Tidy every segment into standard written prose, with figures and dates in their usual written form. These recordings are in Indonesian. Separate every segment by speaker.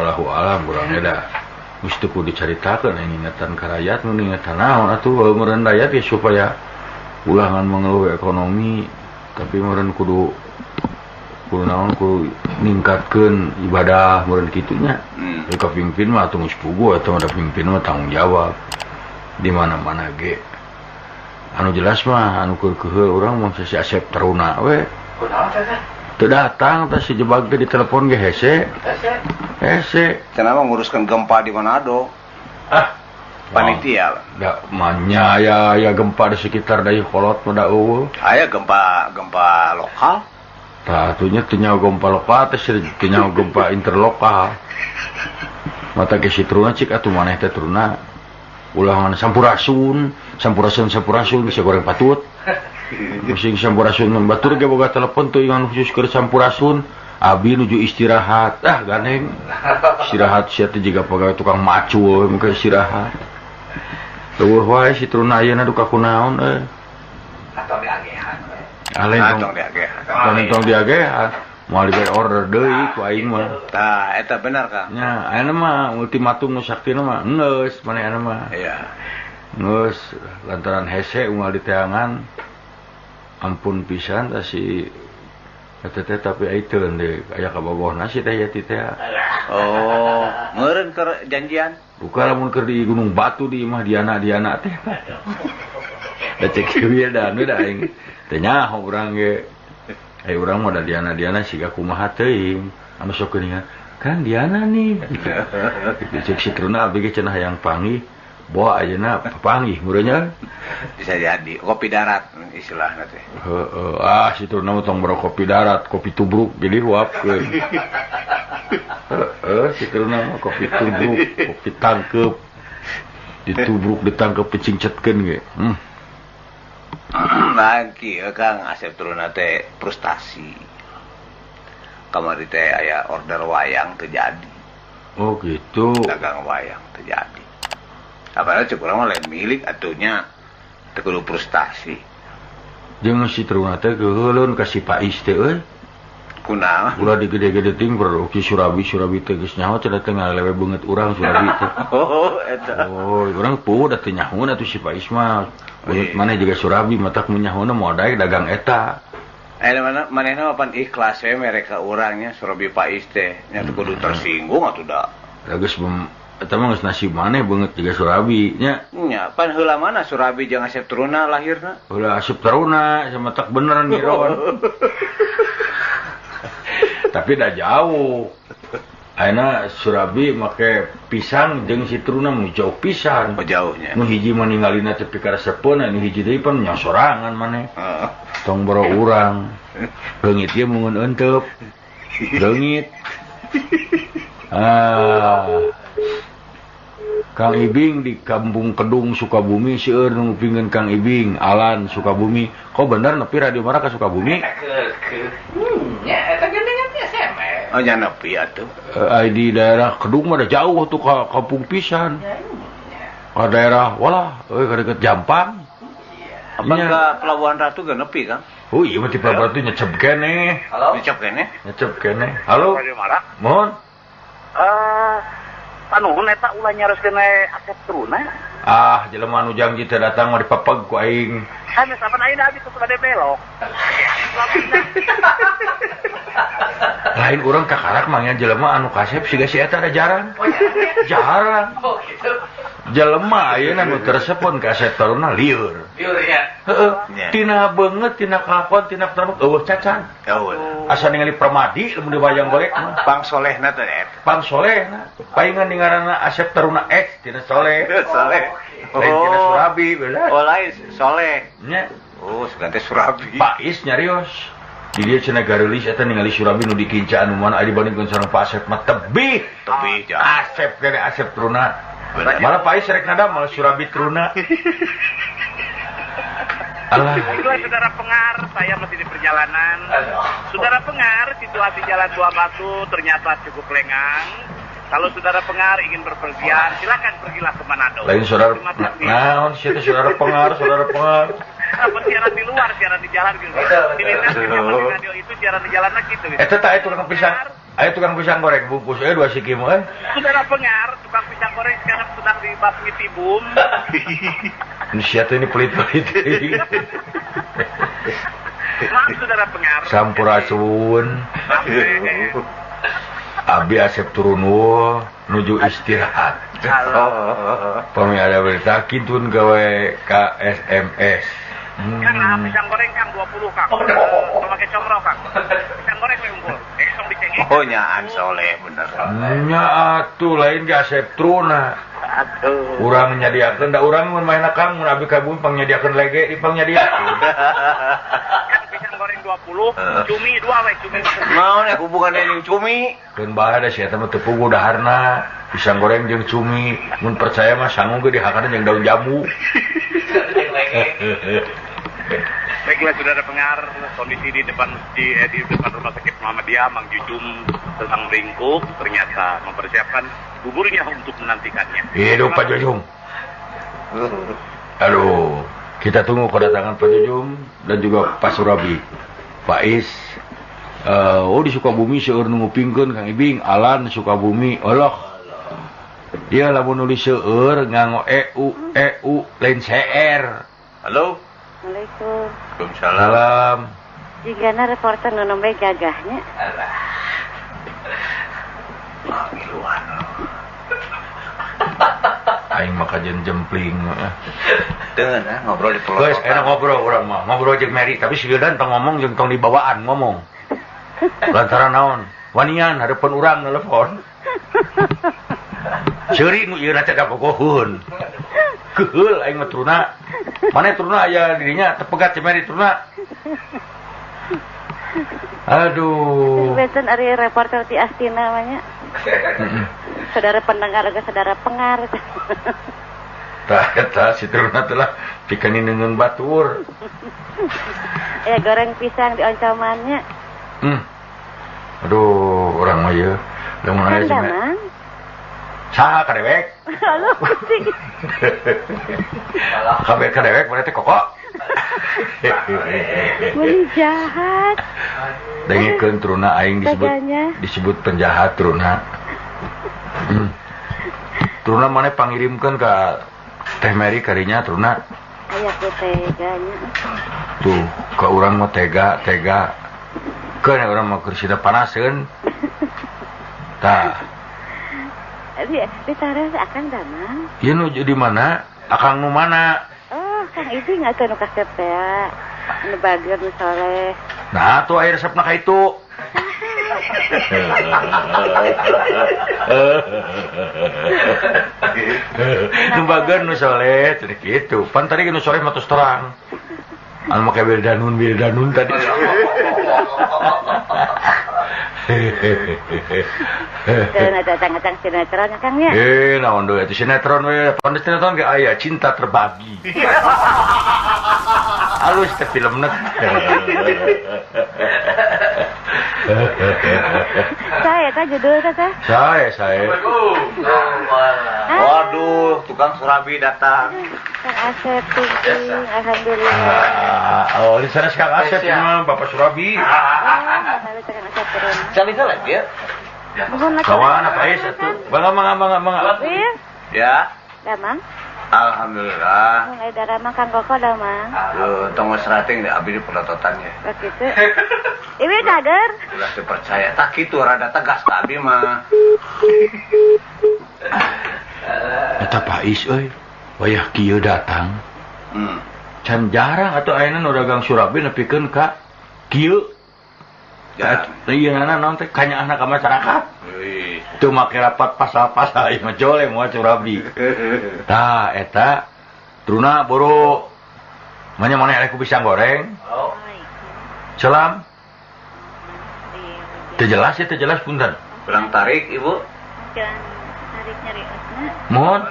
Speaker 1: wallahu alam urang eda mesti kudu dicaritakeun ingatan ka rakyat mun ingatan naon atuh meureun rakyat ya supaya ulangan mengeluh ekonomi tapi meureun kudu naon kudu ningkatkeun ibadah meureun kitu nya. Ka pimimpin mah atuh geus puguh eta mah pimimpin mah tanggung jawab di mana-mana ge. Anu jelas mah anu keur urang mah si Asep Taruna we. Kunaon teh? Teu datang teh si jebag teh di telepon ge hese. Hese.
Speaker 2: Kenapa nguruskan gempa di Manado? Panitia.
Speaker 1: Da manya ya gempa di sekitar dari kolot mah da eueuh.
Speaker 2: Aya gempa lokal.
Speaker 1: Tah atunya teu nyaho gempa lokal teh teu nyaho gempa interlokal. Mata ge si Taruna cik atuh maneh teh Taruna. Ulangan sampurasun bisa goreng patut. Musim sampurasun batur ge boga telepon tuh yang khusus keur sampurasun. Abi nuju istirahat. Ganeng. Istirahat sia teh jiga pegawai tukang macul mungkin istirahat. Teueuh wae si Taruna ayeuna duka kunaon
Speaker 3: Atau diagehan.
Speaker 1: Tong diagehan. Moal dibae order deui ku aing mah.
Speaker 2: Tah eta bener Kang.
Speaker 1: Nya ayeuna mah ultimatum nu saktina mah geus manehna mah.
Speaker 2: Iya.
Speaker 1: Geus lantaran hese unggal di teangan. Ampun pisan tah si eta teh tapi ai teu deui aya kabogohna si teh yati teh.
Speaker 2: Oh, meureun keur janjian.
Speaker 1: Buka lamun keur di Gunung Batu di imah Diana teh. Da cek ieu da anu da aing teh nyaho urang ge. Urang mah da Diana siga kumaha teuing anu sok geuningan kan Diana nih. Cek si Taruna abdi ge cenah hayang panggih. Boa ayeuna papanggih meureunnya.
Speaker 2: Bisa jadi kopi darat istilahna teh.
Speaker 1: Si Taruna mah tong baro kopi darat, kopi tubruk jadi huapkeun. Si Taruna mah kopi tubruk, kopi tangkep. Ditubruk ditangkep dicingcetkeun ge.
Speaker 2: Lagi Kang Asep Taruna teh frustasi. Kamari teh aya order wayang terjadi.
Speaker 1: Oh gitu.
Speaker 2: Dagang wayang terjadi. Apalagi cek urang mah lain milik atunya teu kudu frustasi.
Speaker 1: Jeung si Taruna teh geuleun ka si Pais teh euy.
Speaker 2: Kunaon?
Speaker 1: Ulah digede-gede ting produksi Surabi teh geus nyaho cenah teh ngalewe beungeut urang Surabi teh.
Speaker 2: Oh eta.
Speaker 1: Oh, urang pueuh da teu nyahoan atuh si Pais mah. Beungeut maneh juga Surabi matak mun nyahoana moal daek dagang eta.
Speaker 2: Mana manehna pan ikhlas we mereka urangnya Surabi Pais teh nya teu kudu tersinggung atuh da.
Speaker 1: Da geus eta mah geus nasib maneh beungeut juga Surabi nya.
Speaker 2: Nya pan heula mana Surabi jeung Asep Taruna lahirna?
Speaker 1: Heula Asep Taruna sama tak beneran ngiron. Tapi dah jauh. Ayeuna Surabi make pisang jeung si Taruna nu jauh pisan.
Speaker 2: Oh jauhnya.
Speaker 1: Nu hiji mah ninggalina teh pikaresepeun, nu hiji deui pan nya sorangan maneh. Tong baro urang. Leungit ieu mungun eunteup. Leungit. Kang Ibing di Kampung Kedung Sukabumi seueur nu ngupingeun Kang Ibing Alan Sukabumi. Kok bener nepi radio mana ka Sukabumi?
Speaker 3: Nya eta geuningan teh SMS.
Speaker 2: Oh nya nepi atuh.
Speaker 1: Di daerah Kedung mah da jauh tuh ka kampung pisan. Ka daerah walah ka deket Jampang.
Speaker 2: Abang ka Pelabuhan Ratu ge nepi Kang?
Speaker 1: Oh iya mah ti Pelabuhan Ratu nyecep keneh.
Speaker 2: Halo. Nyecep keneh?
Speaker 1: Nyecep keneh. Halo.
Speaker 4: Radio Marak.
Speaker 1: Mohon.
Speaker 4: Nuhun eta ulah nyaroskeun Asep Taruna.
Speaker 1: Jelema anu janji teh datang mah dipepeg ku aing.
Speaker 4: Kan sapan ayeuna abi kudu bade belok.
Speaker 1: Lain urang kakarak mah nya jelema anu kasep siga si eta da jarang.
Speaker 3: Oh iya.
Speaker 1: Jarang.
Speaker 3: Oh gitu.
Speaker 1: Jelema ayeuna nu tersepon ka Asep Taruna lieur.
Speaker 3: Liur ya.
Speaker 1: Heeh. Tina beungeut, tina kalakuan, tina termuk eueuh cacan.
Speaker 2: Eueuh.
Speaker 1: Asa ningali Permadi lamun diwayang golek mah.
Speaker 2: Pang solehna teh eta.
Speaker 1: Pang solehna. Paingan ngaranna Asep Taruna X tina soleh.
Speaker 2: Soleh.
Speaker 1: Lain tina Surabi beula.
Speaker 2: Oh lain soleh.
Speaker 1: Nya.
Speaker 2: Oh seganti Surabi.
Speaker 1: Pais nyarios. Di dia cenah garulis eta ningali Surabi nu dikinca anu mana aya dibandingkeun sareng Pak Asep mah tebih.
Speaker 2: Tebih ja.
Speaker 1: Asep kene Asep Taruna. Malah Pais rek ngadam malah Surabi Taruna. Allah.
Speaker 4: Baiklah saudara pengar, saya masih di perjalanan. Saudara pengar, situasi Jalan Tua Batu ternyata cukup lengang. Kalau saudara pengar ingin berpergian, silakan pergilah ke Manado.
Speaker 1: Lain saudara, naon siapa saudara pengar?
Speaker 4: Siaran di luar, siaran di jalan gitu. Di radio itu siaran di jalan gitu.
Speaker 1: Eta tak itu orang pisang. Ayo tukang pisang goreng bungkus 2 sikim euy.
Speaker 4: Saudara pengar, tukang pisang goreng sekarang sedang dibasmi tibum.
Speaker 1: Sia teh ini pelit-pelit.
Speaker 4: Maaf saudara pengar.
Speaker 1: Sampurasun. Abi asep turun nuju istirahat. Pami ada berita kintun gawe ka SMS.
Speaker 4: Kang pisang goreng Kang 20 Kang. Pakai comro Kang. Pisang goreng unggul. Esong dicengin.
Speaker 2: Oh nyaan soleh bener.
Speaker 1: Nya atuh lain ge asep truna.
Speaker 2: Aduh.
Speaker 1: Urang nyadiakeun da urang mun main Kang mun abi ka bumi pangnyadiakeun lege dipangnyadiakeun.
Speaker 4: Kan pisang goreng 20, cumi 2 we cumi.
Speaker 2: Naon ya hubungannya jeung cumi?
Speaker 1: Keun bae da sia teh mah teu puguh daharna. Pisang goreng jeung cumi mun percaya mah sangu ge dihakaran jeung daun jambu.
Speaker 4: Baiklah saudara pengar, kondisi di depan rumah sakit Muhammadiyah, Mang Jujum sedang meringkuk, ternyata mempersiapkan buburnya untuk menantikannya.
Speaker 1: Hidup Pak Jujum. Aduh, kita tunggu kedatangan Pak Jujum dan juga Pak Surabi. Pak Is, di Sukabumi seueur nu ngupingkeun Kang Ibing, Alan Sukabumi, Allah. Dia lamun nulis seueur nganggo EU lain CR.
Speaker 2: Halo.
Speaker 5: Assalamualaikum.
Speaker 2: Waalaikumsalam.
Speaker 1: Salam.
Speaker 5: Jigana reporter nu nombe gagahnya.
Speaker 2: Panggiluan.
Speaker 1: Aing mah kajen jempling.
Speaker 2: Dengan ngobrol di pulau.
Speaker 1: Guys, enak ngobrol urang mah. Ngobrol jeung Mary, tapi si Gildan tong ngomong jeung tong dibawaan ngomong. Lantaran naon? Wanian hareupeun urang nelpon. Ceuri nu ieu teh da bogoheun. Keheul aing mah truna. Mana truna aya dirinya tepegat si Mary truna. Aduh.
Speaker 5: Benten ari reporter ti Astina namanya. Saudara pendengar juga saudara pengar.
Speaker 1: Tah eta si truna teh lah pikeun neungeun batur.
Speaker 5: Ya goreng pisang di oncomannya.
Speaker 1: Aduh, urang mah ieu lamun aya si Mary. Saha kadewek?
Speaker 5: Halo, kucing.
Speaker 1: Kabeh kadewek mana teh kokok.
Speaker 5: Meni jahat.
Speaker 1: Dengikeun truna aing disebut penjahat truna. Truna mana pangirimkeun ka Teh Mary kadinya truna.
Speaker 5: Aya ku teganya.
Speaker 1: Tuh, ka urang mah tega. Keun urang mah keur sida panaseun. Tah.
Speaker 5: Ditaruh akang damang.
Speaker 1: Ieu nu di mana? Akang nu mana?
Speaker 5: Oh, Kang Ibing atuh nu kasep teh. Nu bager nu soleh.
Speaker 1: Nah, tuh air resepna ka itu. Nu bager nu soleh, teh kitu. Pan tadi nu soleh mah tos terang. Anu make wildanun tadi.
Speaker 5: Dan ada datang sinetron Kang ya.
Speaker 1: Naon deui atuh sinetron we. Pan sinetron ge aya cinta terbagi. Halus teh filmna.
Speaker 5: Saya teh judul teh.
Speaker 1: Saya.
Speaker 2: Waduh, tukang surabi datang.
Speaker 5: Kang Asep tinggi, alhamdulillah.
Speaker 1: Di sana Kang Asep mah Bapak Surabi.
Speaker 5: Lalu Kang Asep turun.
Speaker 2: Salisa lagi ya?
Speaker 1: Kawan apa es atuh? Bangga.
Speaker 2: Ya.
Speaker 5: Damang.
Speaker 2: Alhamdulillah.
Speaker 5: Mulai darah mah Kang Koko damang.
Speaker 2: Tong serating di abdi pelototan ya.
Speaker 5: Begitu. Ibu dager.
Speaker 2: Ulah dipercaya. Tak kitu rada tegas tadi mah.
Speaker 1: Eta Pak Is euy. Wayah kieu datang. Can jarang atuh ayeuna nu dagang Surabi nepikeun ka kieu. Ya, ieu naon teh kanyaanna ka masyarakat. Teu make rapat pasal-pasal ieu mah jole moal Surabi. Tah eta truna boro manya maneh aya ku pisang goreng. Salam. Teu jelas punten.
Speaker 2: Kurang tarik Ibu.
Speaker 5: Jangan tarik nyari osna.
Speaker 1: Mohon.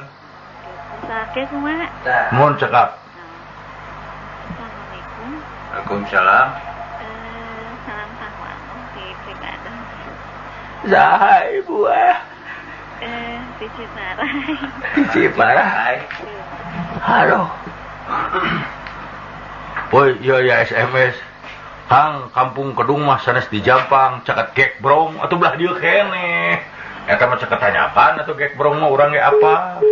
Speaker 5: Sakit kumaha?
Speaker 1: Mohon cekap.
Speaker 5: Assalamualaikum.
Speaker 2: Waalaikumsalam.
Speaker 5: Salam sama di Cibadah.
Speaker 1: Saha Ibu
Speaker 5: Di Ciparai.
Speaker 1: Ciparai. Halo. Boy, ya SMS. Hang kampung Kedung mah sanes di Jampang caket gek brong atuh belah dieu keneh. Eta mah caket tanyakan atuh gek brong mah urang ge apa?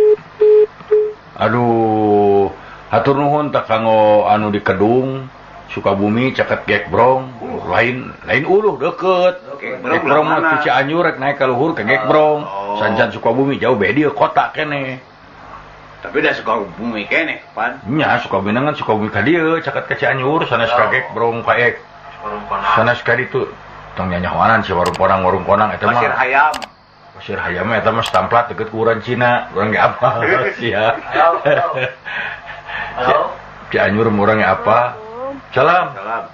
Speaker 1: Aduh, hatur nuhun tak kanggo anu di Kedung, Sukabumi caket gek brong, lain uluh deket. Gek brong mah ti Cianjur rek naik ka luhur ke gek brong. Sanjan Sukabumi jauh beda dieu kota keneh.
Speaker 2: Tapi dah Sukabumi keneh, Pan.
Speaker 1: Nya Sukabumi ngan Sukabumi ka dieu caket ka Cianjur sanes ka gek brong ka ek. Sanes ka ditu tong nyanyahoanan si warung konang eta mah.
Speaker 2: Pasir Hayam.
Speaker 1: Pasir Hayam eta mah stamplat deket ku urang Cina, urang ge apa sia.
Speaker 3: Halo.
Speaker 1: Cianjur urang ge apa? Salam.
Speaker 2: Salam.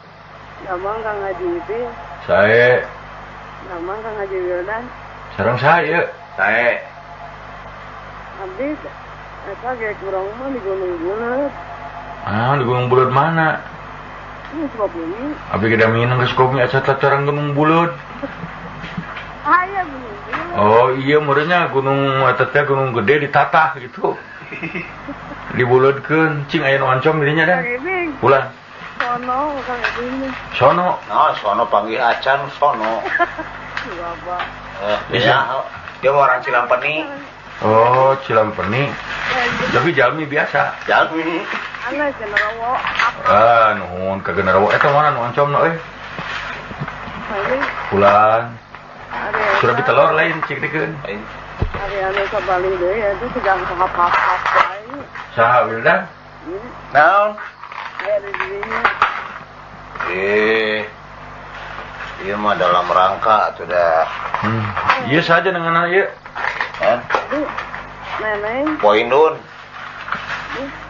Speaker 5: Gampang Kang Haji itu.
Speaker 1: Sae
Speaker 5: Gampang Kang Haji Wildan.
Speaker 1: sareng saya.
Speaker 2: Sae.
Speaker 5: Habis eta ge kurang mah di Gunung Buleut.
Speaker 1: Ah, di Gunung Buleut mana?
Speaker 5: Ini Sukabumi.
Speaker 1: Abi kita minang ke Sukabumi aca tatarang Gunung Buleut.
Speaker 5: Aya Gunung Buleut.
Speaker 1: Oh iya meureunnya gunung eta teh gunung gede ditatah gitu. Dibuleutkeun cing aya nu oncom didinya dah.
Speaker 5: Kang
Speaker 1: Pulang.
Speaker 5: Sono Kang Haji.
Speaker 1: Sono.
Speaker 2: Nah, sono panggil acan sono.
Speaker 5: Bapak.
Speaker 2: Ya, dia mau orang Cilampeni.
Speaker 1: Oh, Cilampeni. Tapi jalmi biasa.
Speaker 2: Jalmi.
Speaker 5: Ana cenerawo.
Speaker 1: Ah, nuhun ka generawo eta mana nu oncomna euy.
Speaker 5: Hari
Speaker 1: Pulang.
Speaker 5: hari
Speaker 1: Sudah telur lain cik dikeun.
Speaker 5: hari anu sabali deui itu sedang hap-hap bae.
Speaker 1: Saha Wildan?
Speaker 2: Naon?
Speaker 5: Aya di dirinya.
Speaker 2: Iya mah dalam rangka sudah
Speaker 1: Iya saja dengan ieu.
Speaker 2: kan?
Speaker 5: Itu neneng.
Speaker 2: Poindun.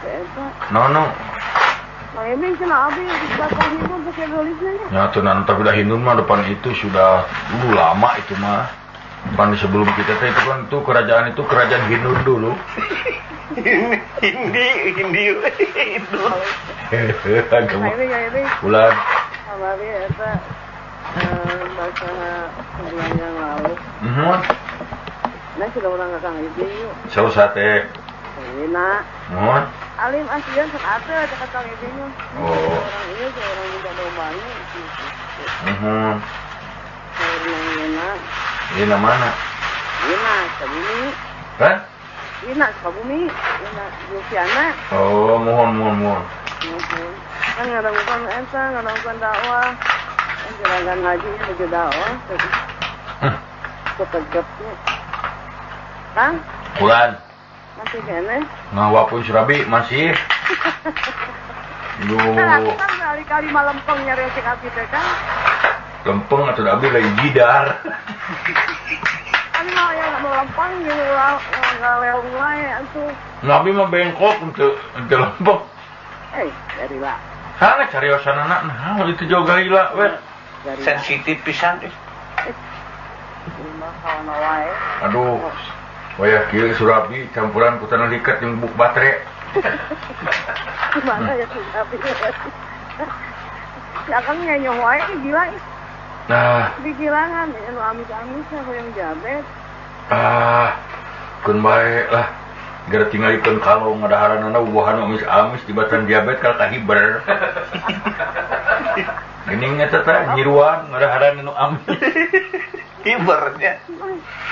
Speaker 5: Eta.
Speaker 1: No.
Speaker 5: Nah ini kena abi di belakang itu pakai gelisnya.
Speaker 1: Ya tunan tapi dah Hindun mah depan itu sudah lama itu mah. Depan sebelum kita teh itu kan itu kerajaan Hindun dulu.
Speaker 2: Hindi.
Speaker 1: Agama.
Speaker 5: Ini
Speaker 1: Bulan.
Speaker 5: kamari eta bahasa sebulan yang lalu. Nah sudah orang kakang itu yuk.
Speaker 1: Saus sate.
Speaker 5: Nah,
Speaker 1: Mohon.
Speaker 5: alim asian kan ada kakang itu nya.
Speaker 1: Oh.
Speaker 5: Orang ini orang tidak dombanya.
Speaker 1: Mohon.
Speaker 5: Ina,
Speaker 1: Ini mana?
Speaker 5: Ina, Sukabumi.
Speaker 1: Kan?
Speaker 5: Ina, Sukabumi. Ina, Luciana.
Speaker 1: Oh, mohon.
Speaker 5: Kan ngadangkan eta, ngadangkan dakwah. Juragan haji menuju dakwah. Kepegepnya. Kang,
Speaker 1: Bulan.
Speaker 5: masih kene.
Speaker 1: Ngawapun Surabi masih.
Speaker 5: Kan aku
Speaker 1: Duh,
Speaker 5: kan kali-kali malempeng nyari cek api teh kan.
Speaker 1: lempeng atau abi lain jidar.
Speaker 5: Kan mau yang melempeng gitu lah, nggak leung wae atuh.
Speaker 1: Nabi mah bengkok untuk lempeng.
Speaker 5: Dari lah.
Speaker 1: Sana cari osanana, nah itu juga gila, weh.
Speaker 5: Dari lah.
Speaker 2: Sensitif pisan.
Speaker 5: Rumah kawan wae.
Speaker 1: Aduh, waya kieu Surabi campuran ku tanah likat yang buk baterai.
Speaker 5: Gimana ya sudah ya kan nyanyi wae gila.
Speaker 1: Nah,
Speaker 5: Digilangan ya nu amis-amis aku yang jabet.
Speaker 1: kun bae lah. Gara tinggalikeun kalau ngadaharanana buahan amis-amis di batan diabet kal kahiber. Geuning eta teh nyiruan ngadaharan nu amis.
Speaker 2: Hibernya.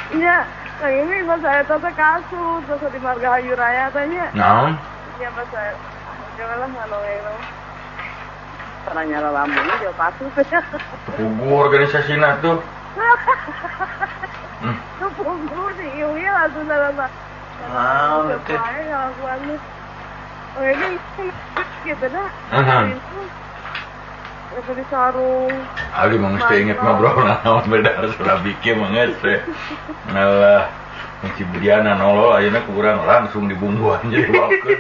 Speaker 5: Iya, nah ini pas saya tata kasus, terus di Margahayu Raya tanya.
Speaker 1: Naon?
Speaker 5: Iya pas saya, janganlah ngalo-ngalo. Karena nyala lambungnya dia kasus.
Speaker 1: Pugu organisasina tuh.
Speaker 5: Pugu sih, iya langsung sama.
Speaker 2: Betul.
Speaker 5: Oh ini gitu dah. Itu di sarung.
Speaker 1: Ali mangste inget ngobrol naon beda Surabi kieu mah geus teh. Ngalah si Budiana nolol ayeuna kurang langsung dibumbuan jadi bawakeun.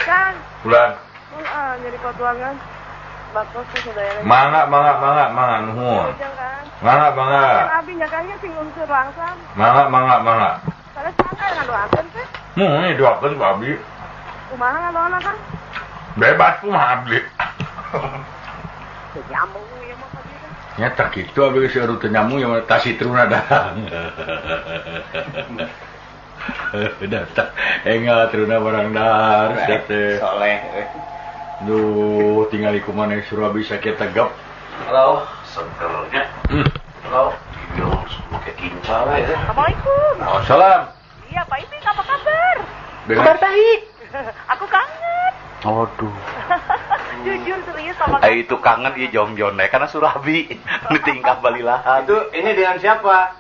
Speaker 5: Kan,
Speaker 1: Pulang.
Speaker 5: jadi patuangan. Bakos tuh saudara.
Speaker 1: Mangga nuhun.
Speaker 5: Kan
Speaker 1: Mangga.
Speaker 5: abi nyakanya sing unsur langsam.
Speaker 1: Mangga.
Speaker 5: Kalau sangka ngadoakeun teh.
Speaker 1: Ini doakeun ku abdi.
Speaker 5: Kumaha ngadoana kan?
Speaker 1: Bebas kumaha abdi.
Speaker 5: Nyambung ya mah tadi kan.
Speaker 1: Nyata kitu abdi geus urut nyamuk yang tasih teruna dah. Datang. Enggak teruna barang dahar.
Speaker 2: Soleh.
Speaker 1: Duh, tinggal iku maneh surah bisa kita tegap.
Speaker 2: Halo, sebenarnya. Halo. Yo, pakai kincal ya.
Speaker 5: Assalamualaikum.
Speaker 1: Salam.
Speaker 5: Iya, Pak Iping, apa kabar?
Speaker 1: Kabar baik.
Speaker 5: Aku kangen.
Speaker 1: Aduh.
Speaker 5: Jujur serius sama kamu.
Speaker 2: Itu kangen ya jom-jom karena Surabi tingkah balilahan.
Speaker 6: Itu ini dengan siapa?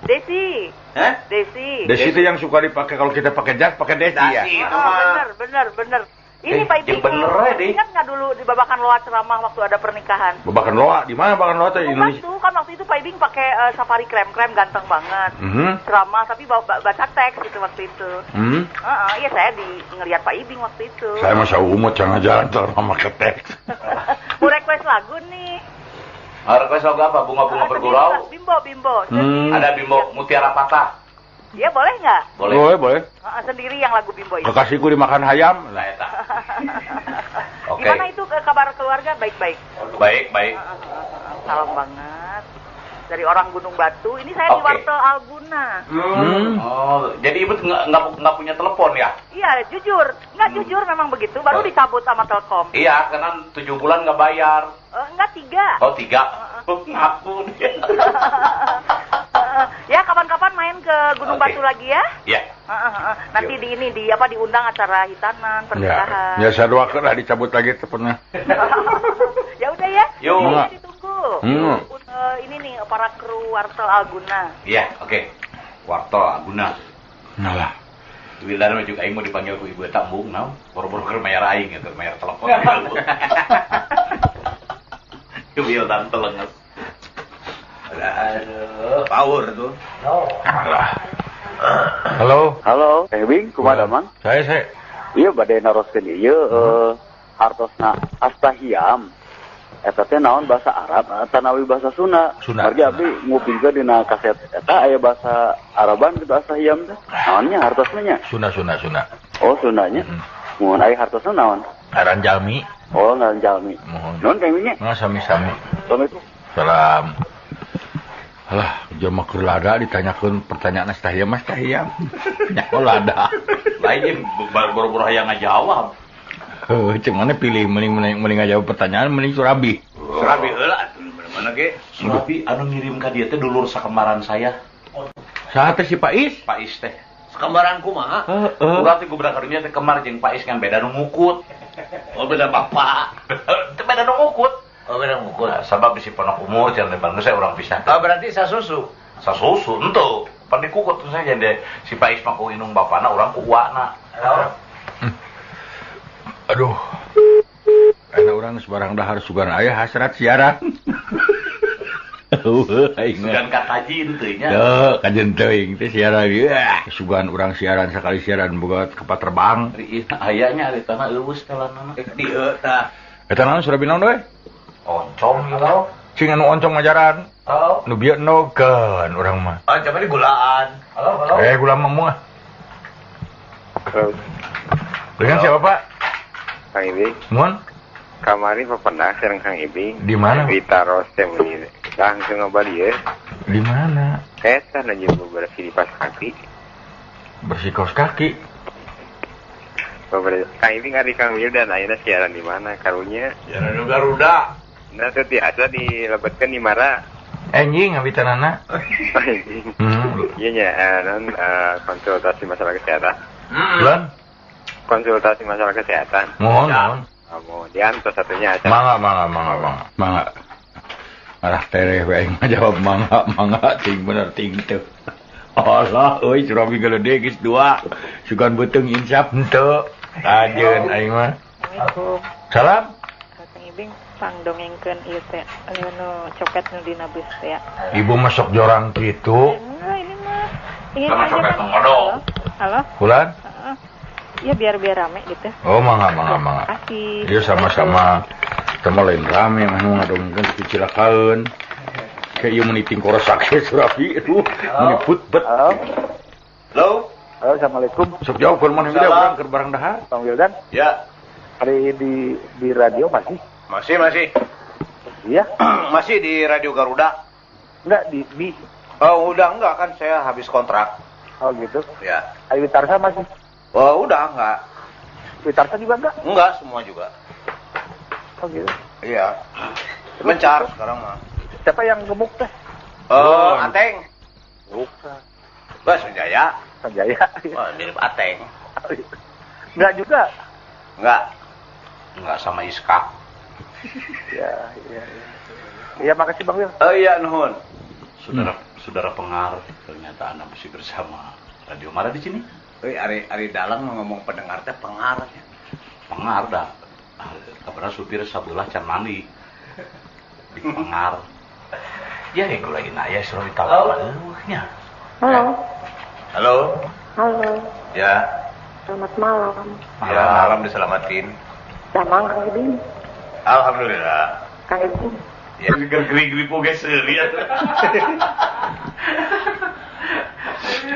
Speaker 5: Desi.
Speaker 6: Hah?
Speaker 5: Desi.
Speaker 1: Desi itu yang suka dipakai kalau kita pakai jas, pakai Desi ya.
Speaker 6: Itu mah.
Speaker 5: Bener. Ini Pak Iping.
Speaker 2: yang bener ya, Deh.
Speaker 5: Ingat nggak dulu di Babakan Loa ceramah waktu ada pernikahan?
Speaker 1: Babakan Loa, di mana Babakan Loa teh Indonesia?
Speaker 5: Itu kan waktu itu Pak Iping pakai safari krem ganteng banget. Ceramah tapi baca teks gitu waktu itu. Iya saya ngelihat Pak Iping waktu itu.
Speaker 1: Saya masa umut jangan jalan sama ke teks.
Speaker 5: Mau request lagu nih.
Speaker 2: Request lagu apa? Bunga-bunga bergurau?
Speaker 5: Bimbo.
Speaker 2: Ada Bimbo Mutiara Patah.
Speaker 5: Iya boleh nggak?
Speaker 1: Boleh.
Speaker 5: Sendiri yang lagu Bimbo itu.
Speaker 1: Kekasihku dimakan ayam.
Speaker 2: Nah, eta. Oke.
Speaker 5: Gimana itu kabar keluarga? Baik-baik.
Speaker 2: Baik.
Speaker 5: Salam banget. Dari orang Gunung Batu. Ini saya di
Speaker 2: Oke.
Speaker 5: Wartel Alguna.
Speaker 2: Oh, jadi ibu nggak punya telepon ya?
Speaker 5: Iya, jujur. Nggak jujur memang begitu. Baru dicabut sama Telkom.
Speaker 2: Iya, karena 7 bulan nggak bayar.
Speaker 5: Enggak, 3.
Speaker 2: Oh, 3. Ngaku dia.
Speaker 5: Ya, kapan-kapan main ke Gunung
Speaker 2: Oke.
Speaker 5: Batu lagi ya.
Speaker 2: Iya.
Speaker 5: Nanti diundang acara hitanan pernikahan.
Speaker 1: Ya saya doakan lah dicabut lagi teleponnya.
Speaker 5: Ya udah ya.
Speaker 2: Yuk.
Speaker 1: Enggak.
Speaker 5: Ditunggu. Ini nih para kru Wartel Alguna.
Speaker 2: Iya, oke. Wartel Aguna.
Speaker 1: Nalah.
Speaker 2: Wildan juga aing mau dipanggil ku ibu tambung naon. Boro-boro keur mayar aing gitu, mayar telepon. Wildan telenges. Aduh, power tuh.
Speaker 1: Halo.
Speaker 7: Halo, Bing, kumaha man?
Speaker 1: Saya.
Speaker 7: Iya bade naroskeun ieu hartosna astahiam. Eta teh naon bahasa Arab atanawi bahasa Sunda.
Speaker 1: Sunda.
Speaker 7: Margi abdi ngupingkeun dina kaset eta aya bahasa Araban gitu astahiam teh. Naonnya hartosna nya?
Speaker 1: Sunda.
Speaker 7: Oh, Sundanya. Mun aya hartosna naon?
Speaker 1: Aran Jalmi.
Speaker 7: Oh, ngaran jalmi.
Speaker 1: Mohon.
Speaker 7: Naon Kang Bing nya?
Speaker 1: Sami-sami.
Speaker 7: Assalamualaikum.
Speaker 1: Salam. Alah, jelema keur lada ditanyakeun pertanyaan astahiyam mas tahiyam. Nya lada.
Speaker 2: Lain boro-boro hayang ngajawab.
Speaker 1: Ceng mana pilih mending ngajawab pertanyaan mending Surabi.
Speaker 2: Surabi heula mana ge? Surabi anu ngirim ka dieu teh dulur sakembaran saya.
Speaker 1: Saha teh si Pais?
Speaker 2: Pais teh.
Speaker 6: Sekembaran kumaha?
Speaker 2: Urang teh gubernur karunya teh kemar jeung Pais kan beda nu ngukut.
Speaker 6: Oh, beda bapak.
Speaker 2: Teu beda nu ngukut.
Speaker 6: Oh, beda ngukut.
Speaker 2: Sabab bisi ponok umur jangan lebar saya orang pisah.
Speaker 6: Oh, berarti sasusu.
Speaker 2: Sasusu ento. Pan dikukut saja deh si Pais mah ku inung bapana urang ku uwana.
Speaker 1: Aduh. Karena orang sebarang dahar sugan ayah hasrat siaran.
Speaker 2: Sugan katajin teh nya.
Speaker 1: Tuh, kajen teuing teh siaran ya. Sugan urang siaran sekali siaran boga kapal terbang.
Speaker 2: Ayahnya ari tanah eueus telanana.
Speaker 6: Dieu tah.
Speaker 1: Eta naon Surabi naon we?
Speaker 2: Oncom gitu.
Speaker 1: Cing anu oncong ngajaran.
Speaker 6: Halo.
Speaker 1: Nu bieu nokeun urang mah.
Speaker 6: Oh, coba di gulaan. Halo.
Speaker 1: Gula mah. Dengan siapa, Pak?
Speaker 8: Kang Ibing,
Speaker 1: Mun?
Speaker 8: kamari pernah serang Kang Ibing.
Speaker 1: Di mana?
Speaker 8: Di taros temuni. Langsung ngabali ya.
Speaker 1: Di mana?
Speaker 8: Eta aja beberapa di pas kaki.
Speaker 1: Bersih kaos kaki.
Speaker 8: Beberapa Kang Ibing ari Kang Wildan ayeuna siaran di mana karunya?
Speaker 6: Siaran nu Garuda.
Speaker 8: Nah, teu tiasa dilebetkeun di Mara.
Speaker 1: Anjing ngawitanana.
Speaker 8: Iya nya, non konsultasi masalah kesehatan.
Speaker 1: Bulan?
Speaker 8: Konsultasi masalah kesehatan.
Speaker 1: Mohon.
Speaker 8: Kemudian terus satunya acara.
Speaker 1: Mangga. Arah tereh we aing jawab mangga ting bener ting teu. Allah euy Surabi geuleude geus 2. Sugan beuteung insap henteu. Ajeun aing mah.
Speaker 9: Assalamualaikum.
Speaker 1: Salam.
Speaker 9: Kang Ibing pangdongengkeun ieu teh anu copet nu dina bus teh ya.
Speaker 1: Ibu masuk jorang kitu.
Speaker 9: Enggak, ini mah ingin
Speaker 2: Sama
Speaker 9: aja
Speaker 2: copet
Speaker 9: kan.
Speaker 2: ngodong.
Speaker 9: Halo?
Speaker 1: Bulan?
Speaker 9: Ya biar rame gitu.
Speaker 1: Oh, mangga.
Speaker 9: Kasih.
Speaker 1: Ieu sama-sama teu lain rame mah ngadongkeun kecilakaeun. Kayak ieu meniting korosak Surabi aduh meniput bet.
Speaker 7: Halo, Assalamualaikum.
Speaker 1: Sok jauh keur mana video urang keur barang dahar.
Speaker 7: Kang Wildan,
Speaker 2: Ya,
Speaker 7: hari di radio masih?
Speaker 2: masih.
Speaker 7: Iya?
Speaker 2: Masih di Radio Garuda.
Speaker 7: Enggak di
Speaker 2: Oh, udah enggak kan saya habis kontrak.
Speaker 7: Oh gitu.
Speaker 2: Ya.
Speaker 7: Ayo Witarsa masih.
Speaker 2: Oh, udah enggak.
Speaker 7: Witarsa juga enggak?
Speaker 2: Enggak, semua juga.
Speaker 7: Oh gitu.
Speaker 2: Iya. Mencar sekarang mah.
Speaker 7: Siapa yang gemuk teh?
Speaker 2: Oh, Ateng.
Speaker 7: Bukan.
Speaker 2: Bas Sanjaya.
Speaker 7: Sanjaya.
Speaker 2: Oh, mirip Ateng.
Speaker 7: Enggak juga.
Speaker 2: Enggak sama Iska.
Speaker 7: Iya. Iya, makasih Bang Wil.
Speaker 2: Oh iya, nuhun.
Speaker 1: Saudara pengar, ternyata Anda masih bersama Radio Mara di sini.
Speaker 2: Ari dalang ngomong pendengar teh pengar.
Speaker 1: Pengar dah. Kabarnya supir sabelah can mandi. Di pengar. Ya yang lain aya suruh ditawaran.
Speaker 9: Halo.
Speaker 2: Halo.
Speaker 9: Halo.
Speaker 2: Ya.
Speaker 9: Selamat malam.
Speaker 2: Ya, malam diselamatin.
Speaker 9: Damang Kang Iding.
Speaker 2: Alhamdulillah.
Speaker 9: Kang Iding.
Speaker 2: Ya, geri-geri poge seuri atuh.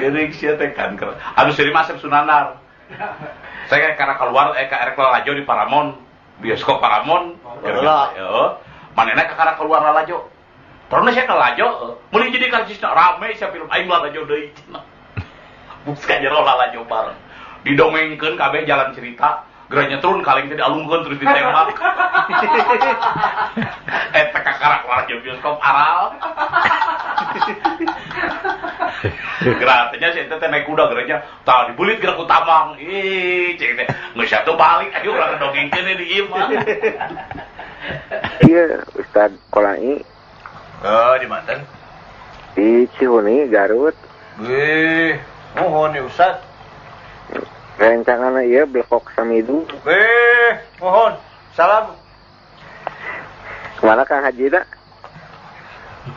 Speaker 1: Gering sia teh kan. Anu seri masuk Sunanar. Saya karena keluar ka erek lalajo di Paramount. Bioskop Paramount. Heeh. Manehna ka keluar lalajo. Terus saya lalajo, mulai jadi karcisna rame sia film aing lalajo deui. Bus ka jero lalajo bareng. Didongengkeun kabeh jalan cerita. Geranya turun kaleng tadi alungkeun terus ditembak. Teka karak keluar jeung bioskop aral. Geratnya sih teh naik kuda geranya tah dibulit gerak utamang. Cek teh geus atuh balik ayo urang dongengkeun di ieu mah.
Speaker 7: Iya, Ustad Kolai.
Speaker 2: Oh, di manten.
Speaker 7: Di Cihuni, Garut.
Speaker 2: Wih, nuhun nih Ustad.
Speaker 7: Rencangan iya blekok samidu.
Speaker 2: Wih, nuhun. Salam.
Speaker 7: Kemana Kang Haji dak?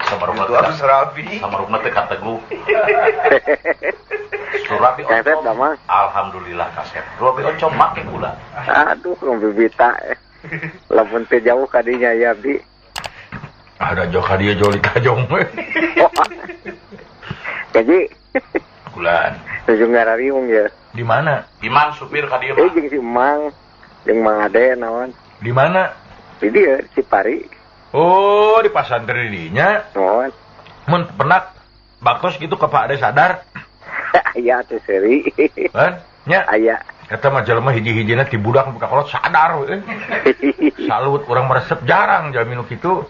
Speaker 1: Sama rumah
Speaker 2: Itu Serabi.
Speaker 1: sama rumah teh Teguh. Surabi
Speaker 7: Kaset
Speaker 1: oncom.
Speaker 7: damang.
Speaker 1: Alhamdulillah kaset. Surabi oncom make gula.
Speaker 7: Aduh, bibita. Lamun teu jauh kadinya ya, Bi.
Speaker 1: Ada jauh ka dieu joli tajong we.
Speaker 7: Kaji,
Speaker 1: Bulan.
Speaker 7: ujung ngarariung ya.
Speaker 1: Di mana? Iman supir ka dieu mah.
Speaker 7: Jeung si Mang, jeung Mang Ade naon.
Speaker 1: Di mana?
Speaker 7: Di dieu Cipari.
Speaker 1: Oh, di pasantren dinya.
Speaker 7: Naon?
Speaker 1: Mun pernah baktos gitu ke Pak Ade sadar.
Speaker 7: Aya teh seri.
Speaker 1: Kan? Nya.
Speaker 7: Aya.
Speaker 1: Eta mah jelema hiji-hijina ti budak buka kolot sadar we. Salut urang meresep jarang jamin kitu.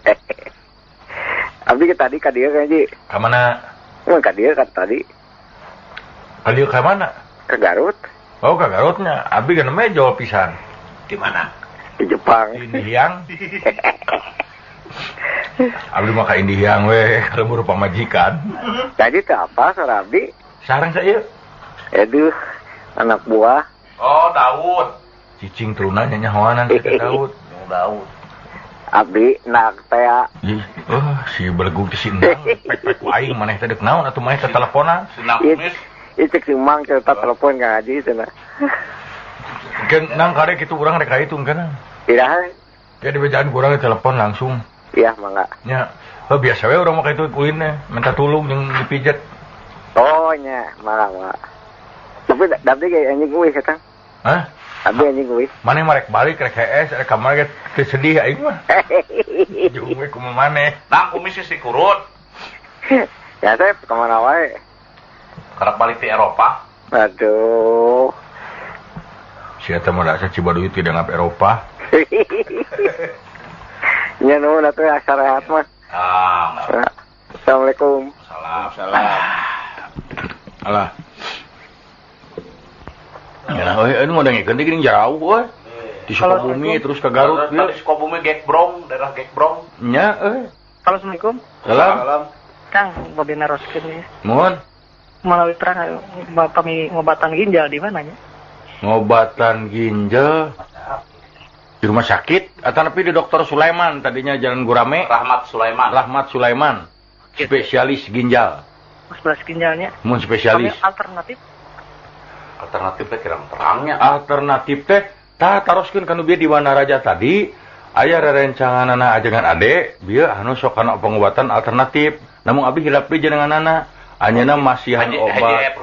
Speaker 7: Abdi ke tadi ka dieu kan Ji.
Speaker 1: Ka mana?
Speaker 7: Mun ka dieu ka tadi
Speaker 1: Ka dieu ka mana?
Speaker 7: ke Garut,
Speaker 1: Oh, ka Garutnya. Abi kan namanya jawab pisan.
Speaker 2: Di mana?
Speaker 7: di Jepang.
Speaker 1: Indihiang. Abdi mah ka Indihiang we, kalau buru pamajikan.
Speaker 7: Jadi teh apa sareng Abdi?
Speaker 1: Sareng saya.
Speaker 7: Aduh, anak buah.
Speaker 1: Oh, Daud. Cicing turunannya nyahoanan si Daud.
Speaker 2: Daud.
Speaker 7: Abdi nak teh
Speaker 1: Ih, si belegug si Endang. Pek-pek aing maneh teh deuk naon atuh maneh teh teleponan. Senang kumis.
Speaker 7: Cek si Mang cerita telepon Kang Haji cenah.
Speaker 1: Kan nang kade kitu urang rek kahitung kana.
Speaker 7: Iraha?
Speaker 1: Ya di bejaan urang telepon langsung.
Speaker 7: Iya, mangga.
Speaker 1: Nya, biasa we urang mah kitu kulinnya, minta tulung jeung dipijet.
Speaker 7: Oh nya, mangga. Tapi Abdi ge anjing euy eta.
Speaker 1: Hah?
Speaker 7: Abdi anjing euy.
Speaker 1: Maneh mah rek balik rek HS rek kamar ge teu sedih aing mah. Jeung we kumaha maneh. Nang kumis si kurut.
Speaker 7: Ya teh kemana wae?
Speaker 1: Karep balik ke Eropa.
Speaker 7: Aduh.
Speaker 1: Si eta mah rasa Cibaduy tidak ngap Eropa.
Speaker 7: Nya nuhun atuh asa rehat mah. Assalamualaikum.
Speaker 1: Salam. Alah. Ya, ini mau dengikeun teh geuning jauh we. Di Sukabumi terus ke Garut
Speaker 2: Di Sukabumi Gekbrong, daerah Gekbrong.
Speaker 1: Nya
Speaker 5: Assalamualaikum.
Speaker 1: Salam.
Speaker 5: Kang, mobil naroskeun ya.
Speaker 1: Mohon
Speaker 5: Melalui perang kami ngobatan ginjal di mananya?
Speaker 1: ngobatan ginjal di rumah sakit atau tapi di Dokter Sulaiman tadinya Jalan Gurame. Rahmat Sulaiman. Spesialis ginjal.
Speaker 5: Spesialis ginjalnya.
Speaker 1: Mun spesialis.
Speaker 5: Kami alternatif.
Speaker 1: Alternatif teh kirang terangnya. Alternatif teh tah taroskeun kanu bieu di Wana Raja tadi aya rerencanganana ajengan ade bieu anu sok kana pengobatan alternatif. Namun abi hilap deui jenenganana. Anyana masihan obat.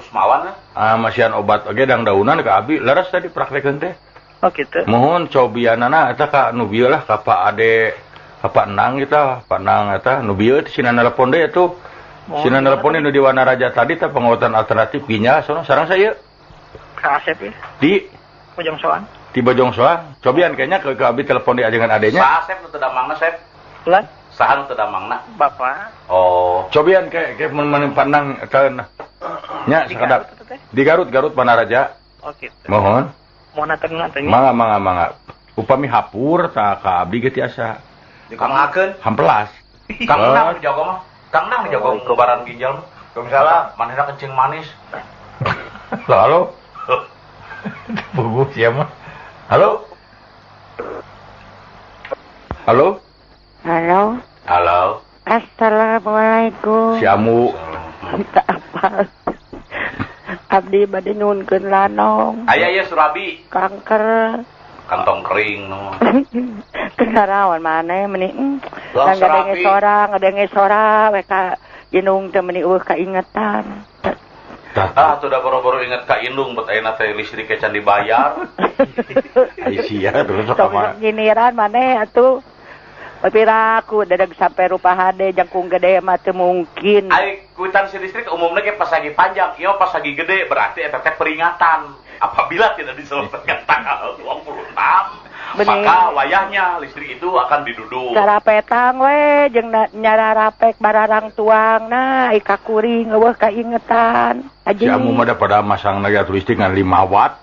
Speaker 1: Masihan obat oge dang daunan ka abi leres tadi praktekeun teh.
Speaker 5: Oh gitu.
Speaker 1: Mohon cobianana eta ka nu bieu lah ka Pak Ade, ka Pak Nang eta, Pak Nang eta nu bieu di sina nelpon deui atuh. Sina nelponin di Wana Raja tadi teh penguatan alternatif ginjal sono sareng saya.
Speaker 10: Ka Asep ya.
Speaker 1: Di
Speaker 10: Bojong Soang.
Speaker 1: Di Bojong Soang. Cobian kayaknya ke abi telepon di ajengan adenya.
Speaker 2: Sa Asep nu teu damangna, Sep.
Speaker 10: Lan
Speaker 2: Saha nu teu damangna?
Speaker 10: Bapak.
Speaker 1: Oh, cobian kayak men pandang keun. Nya sakadak. Di Garut Wana Raja.
Speaker 10: Oh gitu.
Speaker 1: Mohon.
Speaker 10: Mohon atur.
Speaker 1: Mangga. Upami hapur tah ka abdi ge tiasa.
Speaker 2: Dikangakeun.
Speaker 1: Hampelas.
Speaker 2: Kang Nang dijaga mah. Kang Nang dijaga kebaran ginjal mah. Waalaikumsalam. Manehna kencing manis.
Speaker 1: Halo. Bubu siapa? Halo.
Speaker 11: Halo.
Speaker 5: Assalamualaikum.
Speaker 1: Si Amu.
Speaker 5: Minta apa? Abdi bade nyunkeun lanong.
Speaker 2: Aya Surabi.
Speaker 5: Kanker.
Speaker 2: Kantong kering no.
Speaker 5: Kesarawan maneh meni.
Speaker 2: Lah,
Speaker 5: Ngadenge sora we ka Inung teh meni eueuh kaingetan.
Speaker 2: Tah tuh da boro-boro inget ka Indung bet ayeuna teh listrik can dibayar.
Speaker 1: Ai sia terus
Speaker 5: sama giniran maneh atuh. Piraku dadag sampai rupa hade jangkung gede mah teu mungkin.
Speaker 2: Ai kwitansi listrik umumna ge pas lagi panjang, ieu pas lagi gede berarti eta teh peringatan. Apabila tidak diselesaikan tanggal 26, maka wayahnya listrik itu akan diduduk.
Speaker 5: Cara petang we jeung nyara rapek bararang tuangna ai kakuring eueuh kaingetan.
Speaker 1: Si Amu mah pada masang lagi listrik ngan 5 watt.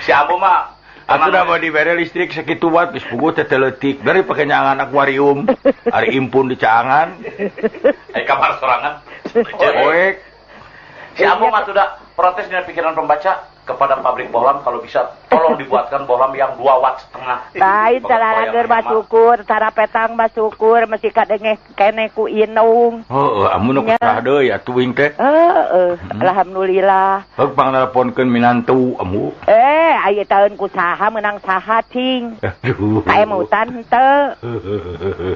Speaker 2: Si Amu mah
Speaker 1: aku udah mau diberi listrik sekitu watt, geus puguh teh teletik dari pakai nyangan akuarium, ari impun di caangan,
Speaker 2: ai kamar sorangan.
Speaker 1: Oek.
Speaker 2: Si Amu mah sudah protes dengan pikiran pembaca kepada pabrik bohlam kalau bisa tolong dibuatkan bohlam yang 2,5 watt.
Speaker 5: Lain salarageun mah syukur, cara petang mah syukur mesti kadenge kene ku Inung.
Speaker 1: Heeh, Amu nu kusah deui atuh wing teh.
Speaker 5: Alhamdulillah.
Speaker 1: Heug pangnelponkeun minantu Amu.
Speaker 5: Aya taeun ku saha meunang saha cing.
Speaker 1: Aduh.
Speaker 5: Kaemutan henteu.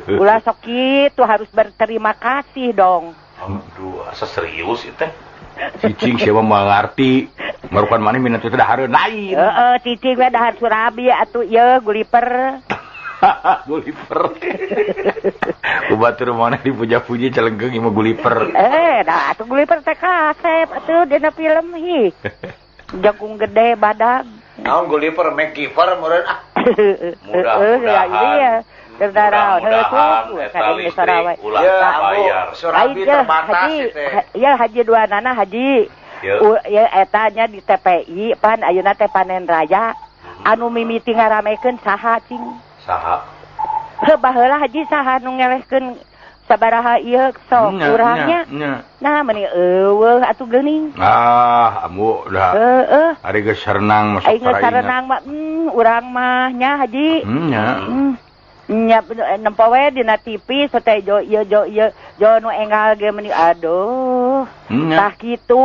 Speaker 5: Ulah sok kitu harus berterima kasih dong.
Speaker 2: Aduh, asa serius itu teh.
Speaker 1: Cicing siapa mengerti merupakan mana minat itu dah harus lain.
Speaker 5: Cicing we dahar Surabi atuh ieu guliper.
Speaker 1: Guliper. Kubatur mana dipuja-puji celenggeng ieu guliper.
Speaker 5: Dah atuh guliper teh kasep atuh dina film hi. Jagung gede badag.
Speaker 6: Naon guliper make giver meureun ah.
Speaker 2: Mudah-mudahan.
Speaker 5: Mudah-mudahan
Speaker 2: listrik ulah bayar.
Speaker 6: Surabi terbatas teh.
Speaker 5: Ya haji duanana haji. Ya etanya di TPI pan ayeuna teh panen raya. Anu mimiti ngaramekeun saha cing?
Speaker 2: Saha?
Speaker 5: Heuh baheula haji saha nu ngelehkeun sabaraha ieu sok urangnya. Nah meni eueuh atuh geuning.
Speaker 1: Amu udah. Ari geus sarenang masuk para ingat. Ari geus
Speaker 5: sarenang mah urang mah nya haji. Nya nempo we dina TV sote jo nu enggal ge meni aduh. Tah kitu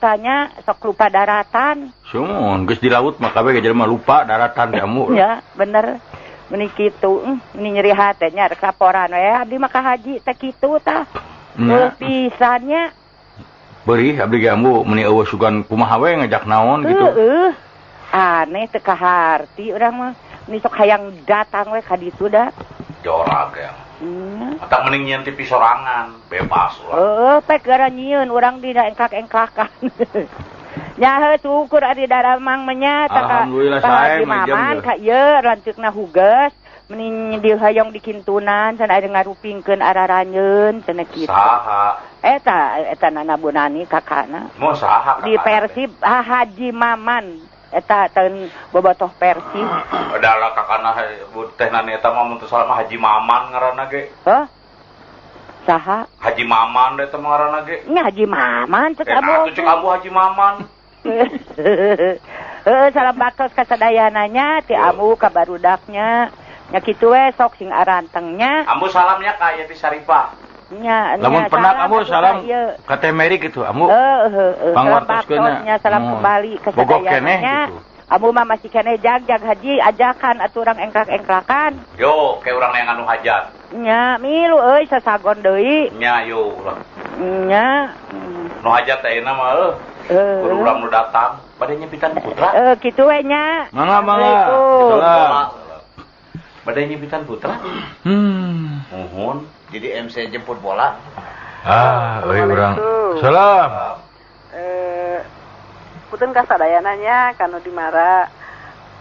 Speaker 5: tanya sok lupa daratan.
Speaker 1: Sumun geus di laut mah kabeh jelema lupa daratan teh Amu.
Speaker 5: Ya, bener. Meni kitu, meni nyeri hate nya rek laporan we abdi mah ka haji teh kitu tah. Pisannya.
Speaker 1: Beri abdi ge Amu meni eueuh sugan kumaha we ngajak naon gitu.
Speaker 5: Aneh teu kaharti urang mah. Ini sok hayang datang we ka ditu da.
Speaker 2: Jorag ya. Atau mending nyieun TV sorangan, bebas ulah.
Speaker 5: Pek gara nyieun urang dina engkak-engkakan. Nya heuh syukur ari daramang nya ta ka.
Speaker 1: Alhamdulillah sae
Speaker 5: maman ka ieu lanceukna huges mending dihoyong dikintunan can aya ngarupingkeun araranyeun cenah kitu.
Speaker 2: Saha?
Speaker 5: Eta nanabunani kakana.
Speaker 2: Mau saha kakana?
Speaker 5: Di Persib Haji Maman. Eta taun bobotoh Persib.
Speaker 2: Adalah kakana teh nani eta mah mun teu salah mah Haji Maman ngaranna ge.
Speaker 5: Saha?
Speaker 2: Haji Maman eta mah ngaranna ge.
Speaker 5: Nya Haji Maman cek
Speaker 2: abu. Atuh cek abu Haji Maman.
Speaker 5: Salam baktos ka sadayananya ti amu ka barudaknya. Nya kitu we sok sing arantengnya.
Speaker 2: Ambu salamnya ka Yati Saripah.
Speaker 1: Lamun pernah kamu salam ka Teh Mary gitu, Amu.
Speaker 5: Pangwartoskeun salam kembali ke sadayananya. Amu mah masih kene jag haji ajakan atuh urang engklak-engklakan.
Speaker 2: Yo, ke urang yang anu hajat.
Speaker 5: Nya, milu euy sasagon deui.
Speaker 2: Nya yo ulah.
Speaker 5: Nya.
Speaker 2: Nu hajat teh na mah urang nu datang bade nyempitan putra.
Speaker 5: Kitu we nya.
Speaker 1: Mangga. Salam.
Speaker 2: Badai nyibitan putra. Mohon.
Speaker 6: Jadi MC jemput bola.
Speaker 1: Euy urang. Salam.
Speaker 11: Punten kasadayananya kanu dimara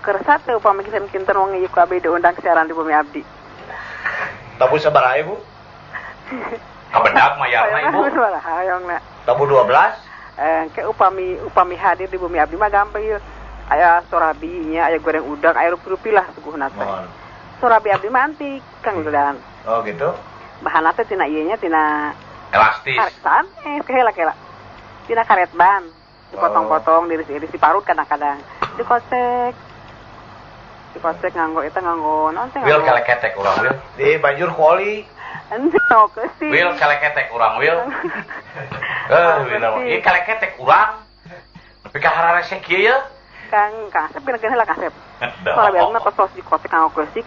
Speaker 11: kersat teh upami kinten wong ieu ku abdi diundang siaran di Bumi Abdi.
Speaker 6: Tabu sabaraha Ibu?
Speaker 2: Kabedak mayarna Ibu.
Speaker 11: Hayongna.
Speaker 6: Tabu 12.
Speaker 11: Ke upami hadir di Bumi Abdi mah gampang ieu. Aya sorabi nya, aya goreng udang, aya rupi-rupi lah suguhna teh. Sorabi abdi mah antik Kang Wildan.
Speaker 6: Oh gitu.
Speaker 11: Bahanna teh tina ieu nya tina
Speaker 2: elastis.
Speaker 11: Karetan kehela-kela. Tina karet ban. Dipotong-potong, diiris-iris, diparut kadang-kadang. Dikocek nganggo eta nganggo naon teh.
Speaker 2: Wil kaleketek urang wil.
Speaker 6: Di banjur kuali.
Speaker 11: Ento keusi.
Speaker 2: Wil kaleketek urang wil. Wil ieu kaleketek urang. Tapi kahara resek kieu ya.
Speaker 11: Kang Asep pinakeun heula Asep. Soalnya biasana pas tos dikocek nganggo keusik,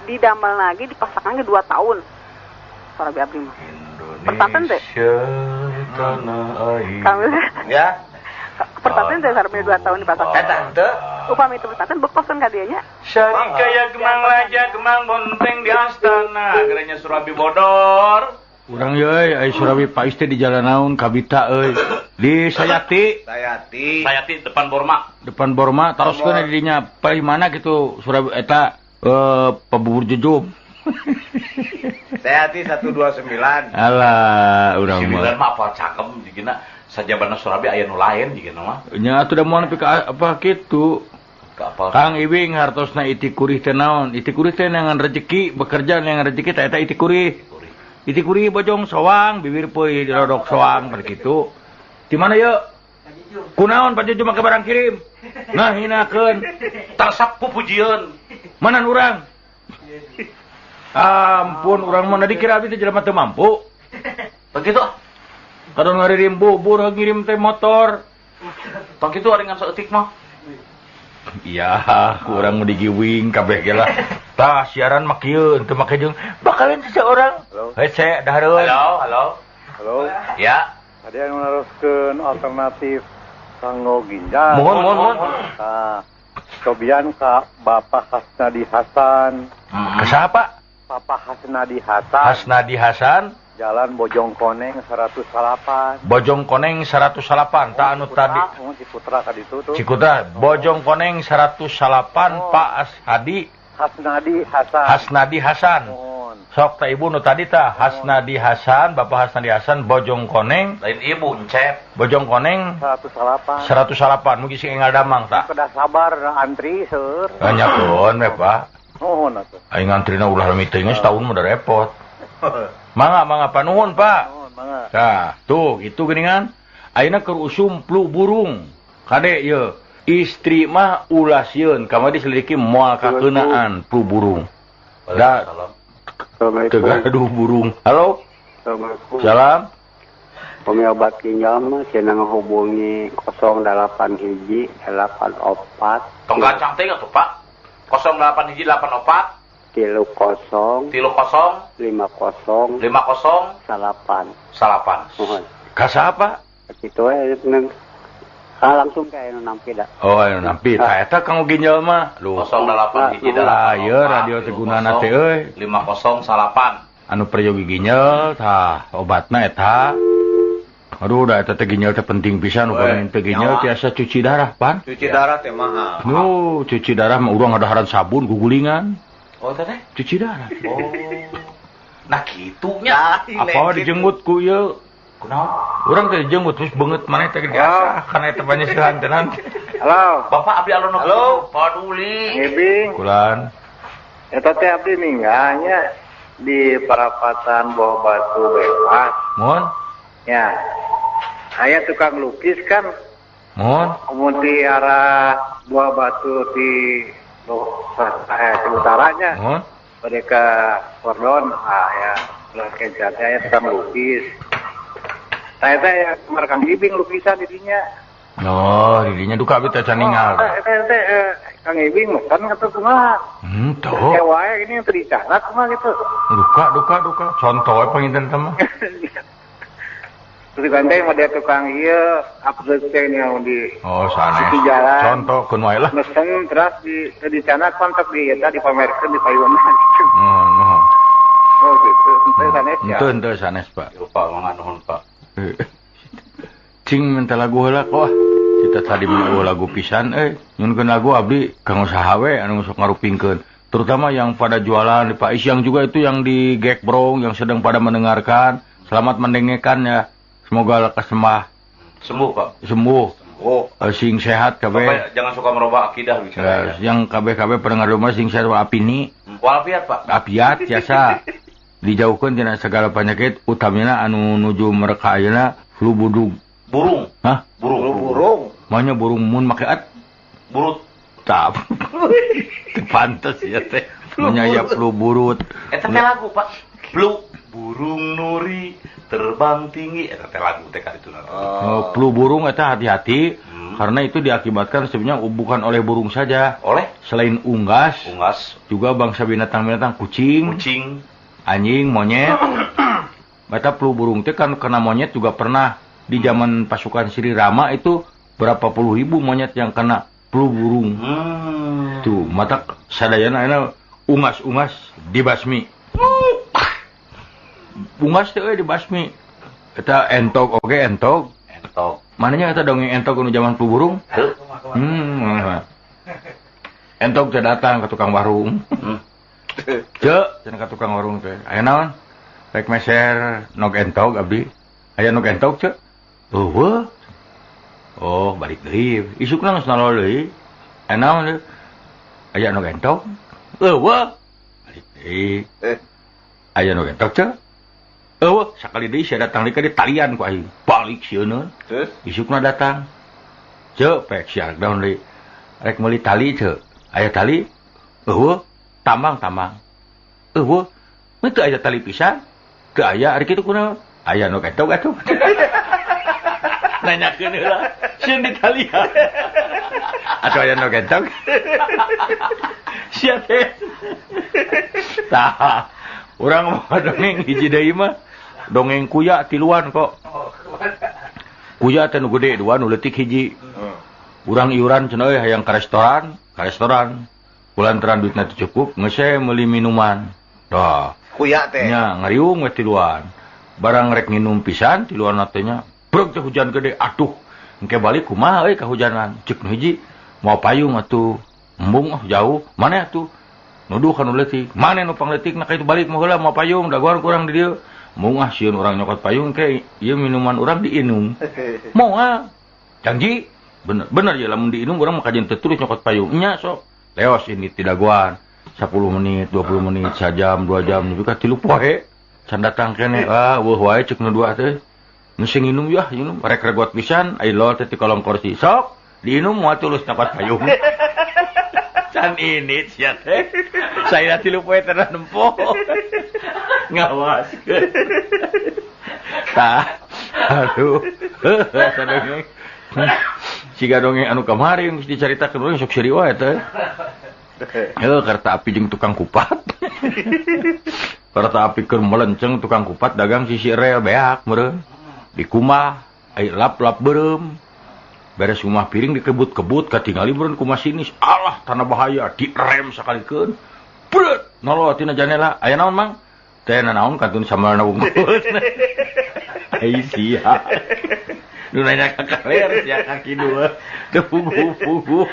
Speaker 11: didamel lagi dipasakkan ke 2 tahun. Soalnya abdi mah. Pertaten teh.
Speaker 1: Tanah air.
Speaker 11: Kang
Speaker 6: Ya.
Speaker 11: Pertaten teh sareng 2 tahun dipasakkan.
Speaker 6: Eta henteu.
Speaker 11: Upami itu pertaten bekosan ka dieu nya.
Speaker 2: Syari kaya gemang raja, gemang bonteng di astana, gerenya Surabi bodor.
Speaker 1: Urang ye ai Surabi Pais teh di jalan naon Kabita euy. Di Sayati.
Speaker 2: Sayati depan Borma.
Speaker 1: Depan Borma taroskeun di dinya paling mana gitu Surabi eta pebubur jujum.
Speaker 6: Sayati 129.
Speaker 1: Alah urang mah.
Speaker 2: Sibilan mah apa cakem jigina sajabana Surabi aya nu lain jigina mah.
Speaker 1: Nya atuh da moal nepi ka apa kitu. Kang Ibing hartosna iti kurih teh naon? Iti kurih teh nangan rezeki, bekerja nangan rezeki teh eta iti kurih. Iti kurih bojong soang, bibir peuy dirodok soang pada kitu. Di mana ye? Kunaon Pak Jujum make barang kirim? Nah hinakeun.
Speaker 2: Tarsap pupujieun.
Speaker 1: Manan urang? Ampun urang mah dikira abdi teh jelema teu mampu.
Speaker 2: Begitu.
Speaker 1: Kadon ngaririm bubur ngirim teh motor.
Speaker 2: Tong kitu aringan saeutik mah.
Speaker 1: Iya, urang mau digiwing kabeh ge lah. Tah siaran mah kieu teu make jeung bakalan seseorang. Hese dahareun.
Speaker 2: Halo. Ya.
Speaker 12: Ada yang naroskeun alternatif kanggo ginjal.
Speaker 1: Mohon.
Speaker 12: Nah, cobian ka Bapak Hasnadi Hasan.
Speaker 1: Ka siapa?
Speaker 12: Bapak Hasnadi Hasan.
Speaker 1: Hasnadi Hasan.
Speaker 12: Jalan Bojong Koneng 108.
Speaker 1: Bojong Koneng 108. Tah anu tadi.
Speaker 12: Ciputra ka ditu tuh.
Speaker 1: Ciputra, Bojong Koneng 108 Pak Ashadi. Hasnadi Hasan. Sok ta ibu nu tadi tah Hasnadi Hasan, Bapak Hasnadi Hasan Bojong Koneng.
Speaker 2: Lain ibu Encep.
Speaker 1: Bojong Koneng
Speaker 12: 108.
Speaker 1: 108 mugi sing enggal damang tah.
Speaker 12: Kedah sabar antri seur.
Speaker 1: Nyakeun we Pak.
Speaker 12: Nuhun atuh.
Speaker 1: Aing ngantrina ulah meeting setahun mah repot. Mangga panuhun Pak.
Speaker 12: Mangga.
Speaker 1: Nah, tuh itu geuningan. Ayeuna keur usum flu burung. Kade ye, istri mah ulah sieun kamari diselidiki moal kakeunaan flu burung. Da tegaduh burung. Halo.
Speaker 12: Assalamualaikum.
Speaker 1: Salam.
Speaker 12: Pengobat ginjal mah cenah ngahubungi 08 hiji 84.
Speaker 2: Tong gacang teh atuh Pak. 08 hiji 84
Speaker 12: 30
Speaker 2: 50
Speaker 12: 50
Speaker 2: 50
Speaker 12: salapan.
Speaker 2: Mohon.
Speaker 1: Ka siapa?
Speaker 12: Kitu we langsung kae anu nampi da.
Speaker 1: Oh, anu nampi. Tah eta kanggo ginjal mah.
Speaker 2: 08 hiji
Speaker 1: 8. Ieu radio teh gunana teh euy.
Speaker 2: 508.
Speaker 1: Anu peryogi ginjal tah obatna eta. Aduh, da eta teh ginjal teh penting pisan upami teh ginjal tiasa cuci darah, Pan.
Speaker 6: Cuci darah teh mahal.
Speaker 1: Nu, cuci darah mah urang ngadaharan sabun gugulingan.
Speaker 2: Oh, teh?
Speaker 1: Cuci darah.
Speaker 2: Oh. Nah, kitunya.
Speaker 1: Apa dijenggut ku ieu? Kunaon? Urang teh dijenggut terus beungeut maneh teh biasa kana eta panyesihan tenan.
Speaker 12: Halo.
Speaker 2: Bapak abdi alono.
Speaker 6: Halo.
Speaker 2: Paduli.
Speaker 12: Ibing.
Speaker 1: Kulan.
Speaker 12: Eta teh abdi ningganya di perapatan Bawah Batu Bebas.
Speaker 1: Mohon.
Speaker 12: Ya. Aya tukang lukis kan.
Speaker 1: Mohon.
Speaker 12: Di arah Bawah Batu di utaranya.
Speaker 1: Mohon.
Speaker 12: Mereka kordon, ya, kencatnya ya tukang lukis. Saya ya kemarin Kang Ibing lukisan dirinya.
Speaker 1: Oh, dirinya duka abdi teh caningal.
Speaker 12: Kang Ibing kan kata kumaha.
Speaker 1: Tuh.
Speaker 12: Wae ini yang tericara kumaha gitu.
Speaker 1: Duka. Contoh we panginten teh mah.
Speaker 12: Terus teh model tukang ieu upgrade teh di
Speaker 1: Oh, sanes.
Speaker 12: di jalan.
Speaker 1: Contoh keun wae lah.
Speaker 12: Mesen terus di sana kontak di eta dipamerkeun di payunan.
Speaker 1: Nuhun.
Speaker 12: Oh gitu. Teh sanes ya.
Speaker 1: Henteu sanes, Pak.
Speaker 2: Pak mangga nuhun, Pak.
Speaker 1: Cing minta lagu heula kok. Kita tadi mau lagu pisan nyunkeun lagu abdi kanggo saha we anu sok ngarupingkeun. Terutama yang pada jualan di Pak Isyang juga itu yang di Gekbrong yang sedang pada mendengarkan. Selamat mendengarkan ya. Semoga lekas
Speaker 2: sembuh, Pak.
Speaker 1: Sembuh.
Speaker 2: Oh,
Speaker 1: sing sehat kabeh.
Speaker 2: Bapak jangan suka merubah akidah bicara.
Speaker 1: Yang kabeh pendengar rumah sing sehat apini.
Speaker 2: Walafiat, Pak.
Speaker 1: Apiat biasa. Dijauhkeun tina segala penyakit utamina anu nuju mereka ayeuna flu budug.
Speaker 2: Burung.
Speaker 1: Hah?
Speaker 2: Burung.
Speaker 1: Manya burung mun make at.
Speaker 2: Burut.
Speaker 1: Tap. Pantes ya teh. Manya ya flu burut.
Speaker 2: Eta teh lagu, Pak. Flu burung nuri terbang tinggi. Eta teh lagu teh ka dituna.
Speaker 1: Flu burung eta hati-hati karena itu diakibatkan sebenarnya bukan oleh burung saja.
Speaker 2: Oleh
Speaker 1: selain unggas juga bangsa binatang-binatang kucing, anjing, monyet. Eta flu burung teh kan kena monyet juga pernah di zaman pasukan Sri Rama itu berapa puluh ribu monyet yang kena flu burung. Tuh, mata sadayana ana ungas-ungas dibasmi. Ungas teh dibasmi. Eta entog oge entog. Mananya eta dongeng entog anu zaman flu burung? Entog teh datang ke tukang warung. Cek, cenah ka tukang warung teh. Aya naon? Rek meser nog entog abdi. Aya nog entog cek? Eueuh. Oh, balik deui. Isukna geus nalol deui. Aya naon deui? Aya nog entog? Eueuh. Balik deui. Aya nog entog cek? Eueuh, sakali deui sia datang deui ka di talian ku aing. Balik sieun. Isukna datang. Cek, pek sia daun deui. Rek meuli tali cek. Aya tali? Eueuh, tambang. Eueuh, mah teu aya tali pisan. Teu aya, ari kitu kunaon? Aya nog entog atuh. Nanyakeun heula, sieun di talian. Atuh aya nog entog. Sia teh. Tah, urang mah dongeng hiji deui mah. Dongeng kuya tiluan kok. Kuya teh nu gede dua nu leutik hiji. Urang iuran cenah euy hayang ka restoran. Kulantaran duitna teu cukup, ngeuse meuli minuman. Dah.
Speaker 6: Kuya teh.
Speaker 1: Nya ngariung we tiluan. Barang rek nginum pisan tiluan teh nya. Brek teh hujan gede. Aduh, engke balik kumaha euy kahujanan. Ceuk nu hiji mau payung atuh. Embung jauh. Mane atuh? Nuduh ka nu leutik. Mane nu pangleutikna ka itu balik mah heula mau payung daguar kurang di dieu. Moung sieun urang nyokot payung ke ieu minuman urang diinum. Moung janji. Bener ya lamun diinum urang mah kajen teu terus nyokot payung. Nya sok. Leos ini tidak guan. 10 menit, 20 menit, sajam, 2 jam juga 3 poe. Can datang kene. Weuh wae ceuk nu dua teh. Geus nginum yah, nginum rek regot pisan, ai lol teh ti kolong kursi. Sok, diinum moal tulus dapat payung. Can ini sia teh. Saya 3 poe teh nempo. Ngawaskeun. Tah. Aduh. Sadongeng. Siga dongeng anu kamari geus dicaritakeun urang sok seri wae teh. Kereta api jeung tukang kupat. Kereta api keur melenceng tukang kupat dagang sisi rel beak meureun. Di kumah ai lap-lap beureum. Beres kumah piring dikebut-kebut katingali meureun kumah sinis. Alah tanah bahaya direm sakalikeun. Bret noloh tina janela. Aya naon Mang? Teh naon kantun samalna wungkul. Ai sia. Nu nanya ka kaler sia kaki dua. Teu pugu-pugu.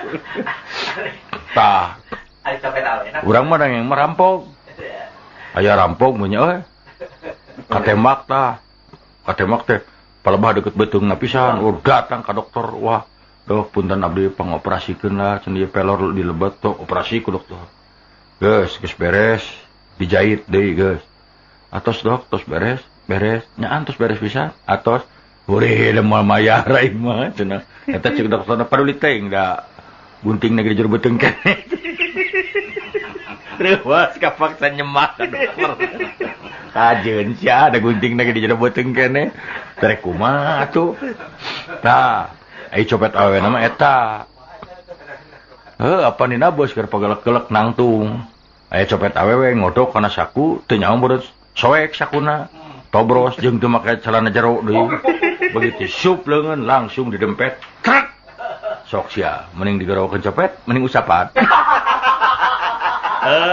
Speaker 1: Tah. Urang mah yang merampok. Aya rampok mun nya katemak tah. Katemak teh palebah deket beteungna pisan. Datang ka dokter. Wah, doh punten abdi pangoperasikeun lah cenah ieu pelor dilebet tok operasi ku dokter. Geus beres. Dijahit deui geus. Atos dok, tos beres. Nyaan tos beres pisan. Atos ureh demal mayar ai mah cenah. Eta ceuk dokterna paduli teh da gunting negeri jero beteung keneh. Rewas kapaksa nyemak ka dokter. Kajeun sia ada gunting negeri jero beteung keneh. Terek kumaha atuh. Tah, ai copet awewe mah eta. Apa nina bos keur pagelek-gelek nangtung. Aya copet awewe ngodok kana saku teu nyaho beureuh soek sakuna. tobros jeung teu make celana jero deui. Begitu sup leungeun langsung didempet. Krak. Sok sia, mending digerowokeun copet, mending usapan.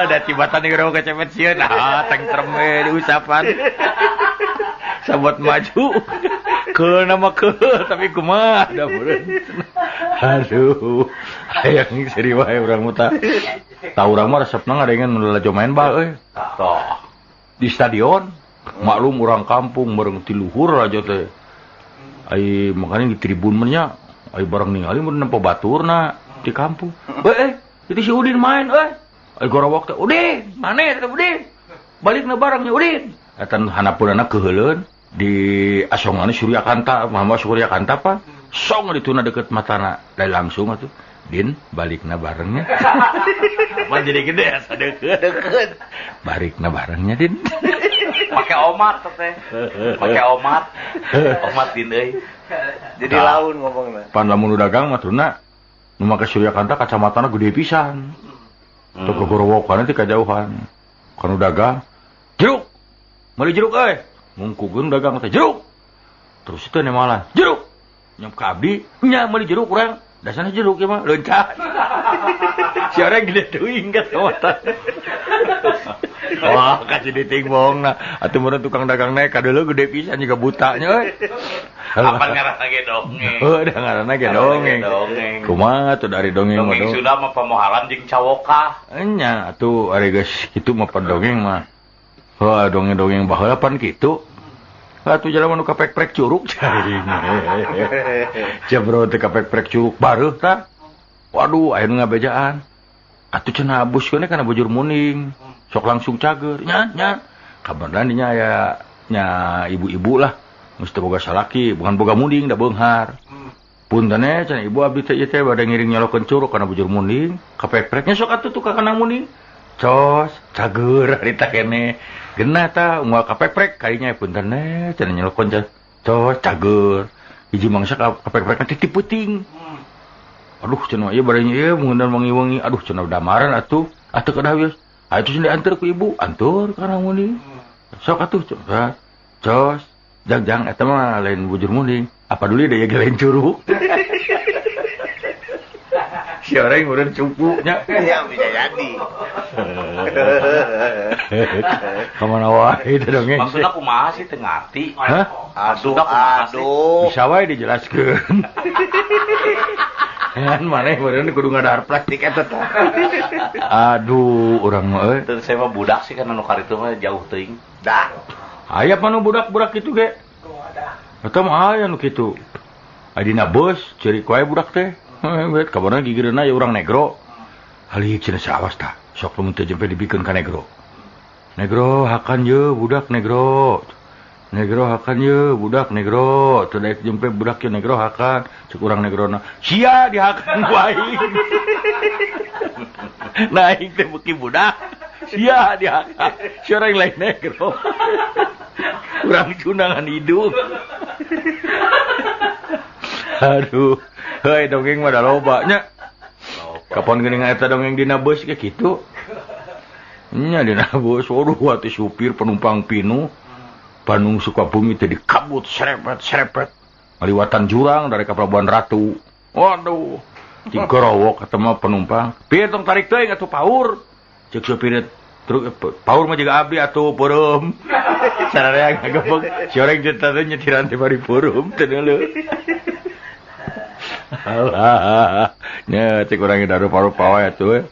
Speaker 1: Da cibatan digerowokeun copet sieun, tentrem we diusapan. Sabot maju. Keul nama keul tapi kumaha da meureun. Aduh. Hayang seri wae urang muta. Tah urang mah resepna ngadengan lalajo main bal euy. Toh. Di stadion. Maklum urang kampung bareng ti luhur aja teh. Ai makanya di tribun mah nya ai bareng ningali mun nempo baturna di kampung. Itu si Udin main ai gorowok teh. Udin, mane teh Udin? Balikna bareng nya Udin. Eta hanapeunana keheuleuan di asongan Suryakanta, Muhammad Suryakanta apa? Song dituna deket matana, dan langsung atuh. Din, balikna barengnya. Apa jadi gede asa deket. Balikna barengnya, Din.
Speaker 2: Pakai omat teh. Pakai omat. Omat Din euy.
Speaker 6: Jadi laun ngomongna.
Speaker 1: Pan lamun dagang mah turna nu make Suryakanta kacamatana gede pisan. Teu gogorowokan teh kajauhan. Kanu dagang, jeruk. Meuli jeruk euy. Ngungkugeun dagang teh jeruk. Terus teh malah jeruk. Nyam ka abdi nya meuli jeruk urang. Dasana jeruk ieu mah loncat. Si orang gede teuing ka sawatan. Wah, kasih diting bohongna. Atuh meureun tukang dagang naik kadeuleu gede pisan juga butanya euy.
Speaker 2: Apa ngaranna ge dongeng?
Speaker 1: Da ngaranna ge dongeng. Kumaha tuh dari dongeng mah
Speaker 2: dongeng Sunda mah pamohalan jeung cawokah.
Speaker 1: Nya atuh ari geus kitu mah pandongeng mah. Wah, dongeng-dongeng baheula pan kitu. Atuh jalan nu kapek-prek curug cai. Jabro teh kapek-prek curug bareuh tah. Waduh, aya nu ngabejaan. Atuh cenah abuskeun kana bujur muning. Sok langsung cager. Nya. Kabarna dinya aya nya ibu-ibu lah. Mesti boga salaki, bukan boga munding da beunghar. Punten cenah ibu abdi teh ieu teh bade ngiring nyalokeun curug kana bujur muning. Kapek-preknya sok atuh tukang kana muning. Cos, cager harita kene. Genah tah unggal kapek-prek kalinya punten cenah nyelokon cos cager. Hiji mangsa kapek-prek teh peuting. Aduh cenah ieu bari ieu mungeun wangi-wangi. Aduh cenah damaran atuh. Atuh kada wios. Atuh cenah diantar ku ibu, antur kana muning. Sok atuh cos. Jang eta mah lain bujur muning. Apa dulu da ieu lain curug. Si orang udah cukunya.
Speaker 6: Ya bisa jadi.
Speaker 1: Kemana wae itu dongeng.
Speaker 2: Maksudnya kumaha sih teu ngarti.
Speaker 1: Hah?
Speaker 6: Aduh.
Speaker 1: Bisa wae dijelaskeun. Kan maneh meureun kudu ngadahar plastik eta teh. Aduh, urang mah euy.
Speaker 2: Teu saya mah budak sih kana nu karitu mah jauh teuing.
Speaker 6: Dah.
Speaker 1: Aya panu budak-budak kitu ge. Eta mah aya nu kitu. Adina bos ceurik wae budak teh. Bet kabarna gigireunna ya urang negro. Halik cenah sawas tah. Sok mun teh jempe dibikeun ka negro. Negro hakan ye budak negro. Negro hakan ye budak negro. Teu daek jempe budak ye negro hakan. Cek urang negrona. Sia dihakan ku aing. Nah aing teh beuki budak. Sia dihakan. Si orang lain negro. Urang cundangan hidung. Aduh. Hei dongeng mah da loba nya. Kapan geuning eta dongeng dina bus ge kitu? Nya dina bus waduh atuh supir penumpang pinu. Bandung Sukabumi teh dikabut serepet. Ngaliwatan jurang dari ka Pelabuhan Ratu. Waduh. Digorowok eta mah penumpang. Pieu tong tarik teuing atuh paur. Ceuk supir truk paur mah jiga abdi atuh peureum. Sararea ngagebeg. Si urang cerita teh nyetiran teh bari peureum teh deuleu. Alah, nya cek urang daru paru-paru wae atuh.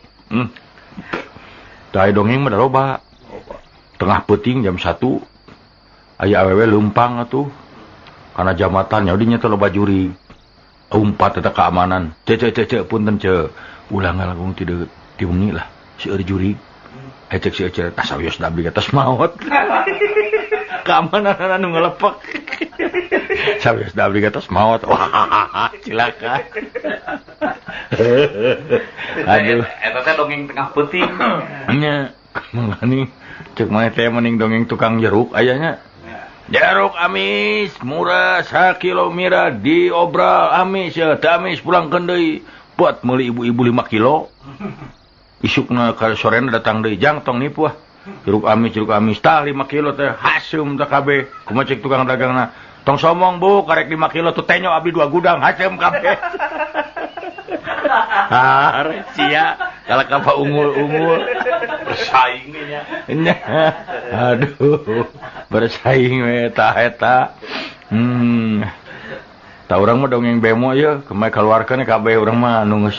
Speaker 1: Tah dongeng mah da loba. Tengah peuting jam 1. Aya awewe leumpang atuh. Kana jamatan nya dinya teh loba juri. Umpat eta keamanan. Cek punten ce. Ulang langsung ti wengi lah. Si juri. Cek si ece tas sawios da abdi atas maot. Keamanan anu ngalepek. Sawios da abdi atas maot. Wah, silakan. Aduh,
Speaker 2: eta teh dongeng tengah peuting.
Speaker 1: Nya, mangani cek maneh teh mending dongeng tukang jeruk aya nya. Jeruk amis murah 1 kilo mira diobral amis ya, teh amis pulangkeun deui. Buat meuli ibu-ibu 5 kilo. Isukna ka sorena datang deui, jang tong nipu ah. Jeruk amis tah 5 kilo teh haseum teh kabeh. Kumaha cek tukang dagangna? Tong somong Bu, karek 5 kilo tuh tenyo abdi 2 gudang haseum kabeh. Sia kalau kapal unggul
Speaker 2: bersaingnya.
Speaker 1: Aduh, bersaing eta. Tak orang mah dongeng bemo ya, kemai keluarkan kabeh orang mah nunggus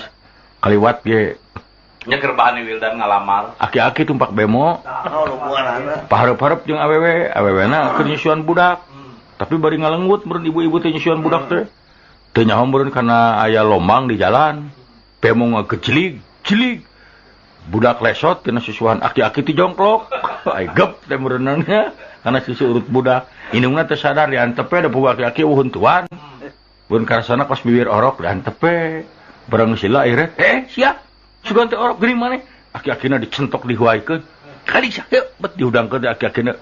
Speaker 1: kaliwat ge.
Speaker 2: Nya gerbaan Wildan ngalamar.
Speaker 1: Aki-aki tumpak bemo. Paharep-harep jeung awewena keur nyusuan budak. Tapi bari ngalenggut meureun ibu-ibu teh nyusuan budak teh. Teu nyaho meureun kana aya lombang di jalan. Bemo ngegejlig. Budak lesot tina susuhan aki-aki teh jongklok. Ai gep teh meureunna kana susu urut budak. Indungna teh sadar diantepe da budak aki-aki uhun tuan. Mun karasana pas bibir orok diantepe. Barang sila akhirnya, sia. Sugan teh orok geuning maneh. Aki-akina dicentok dihuaikeun. Kali sia bet diudangkeun teh aki-akina.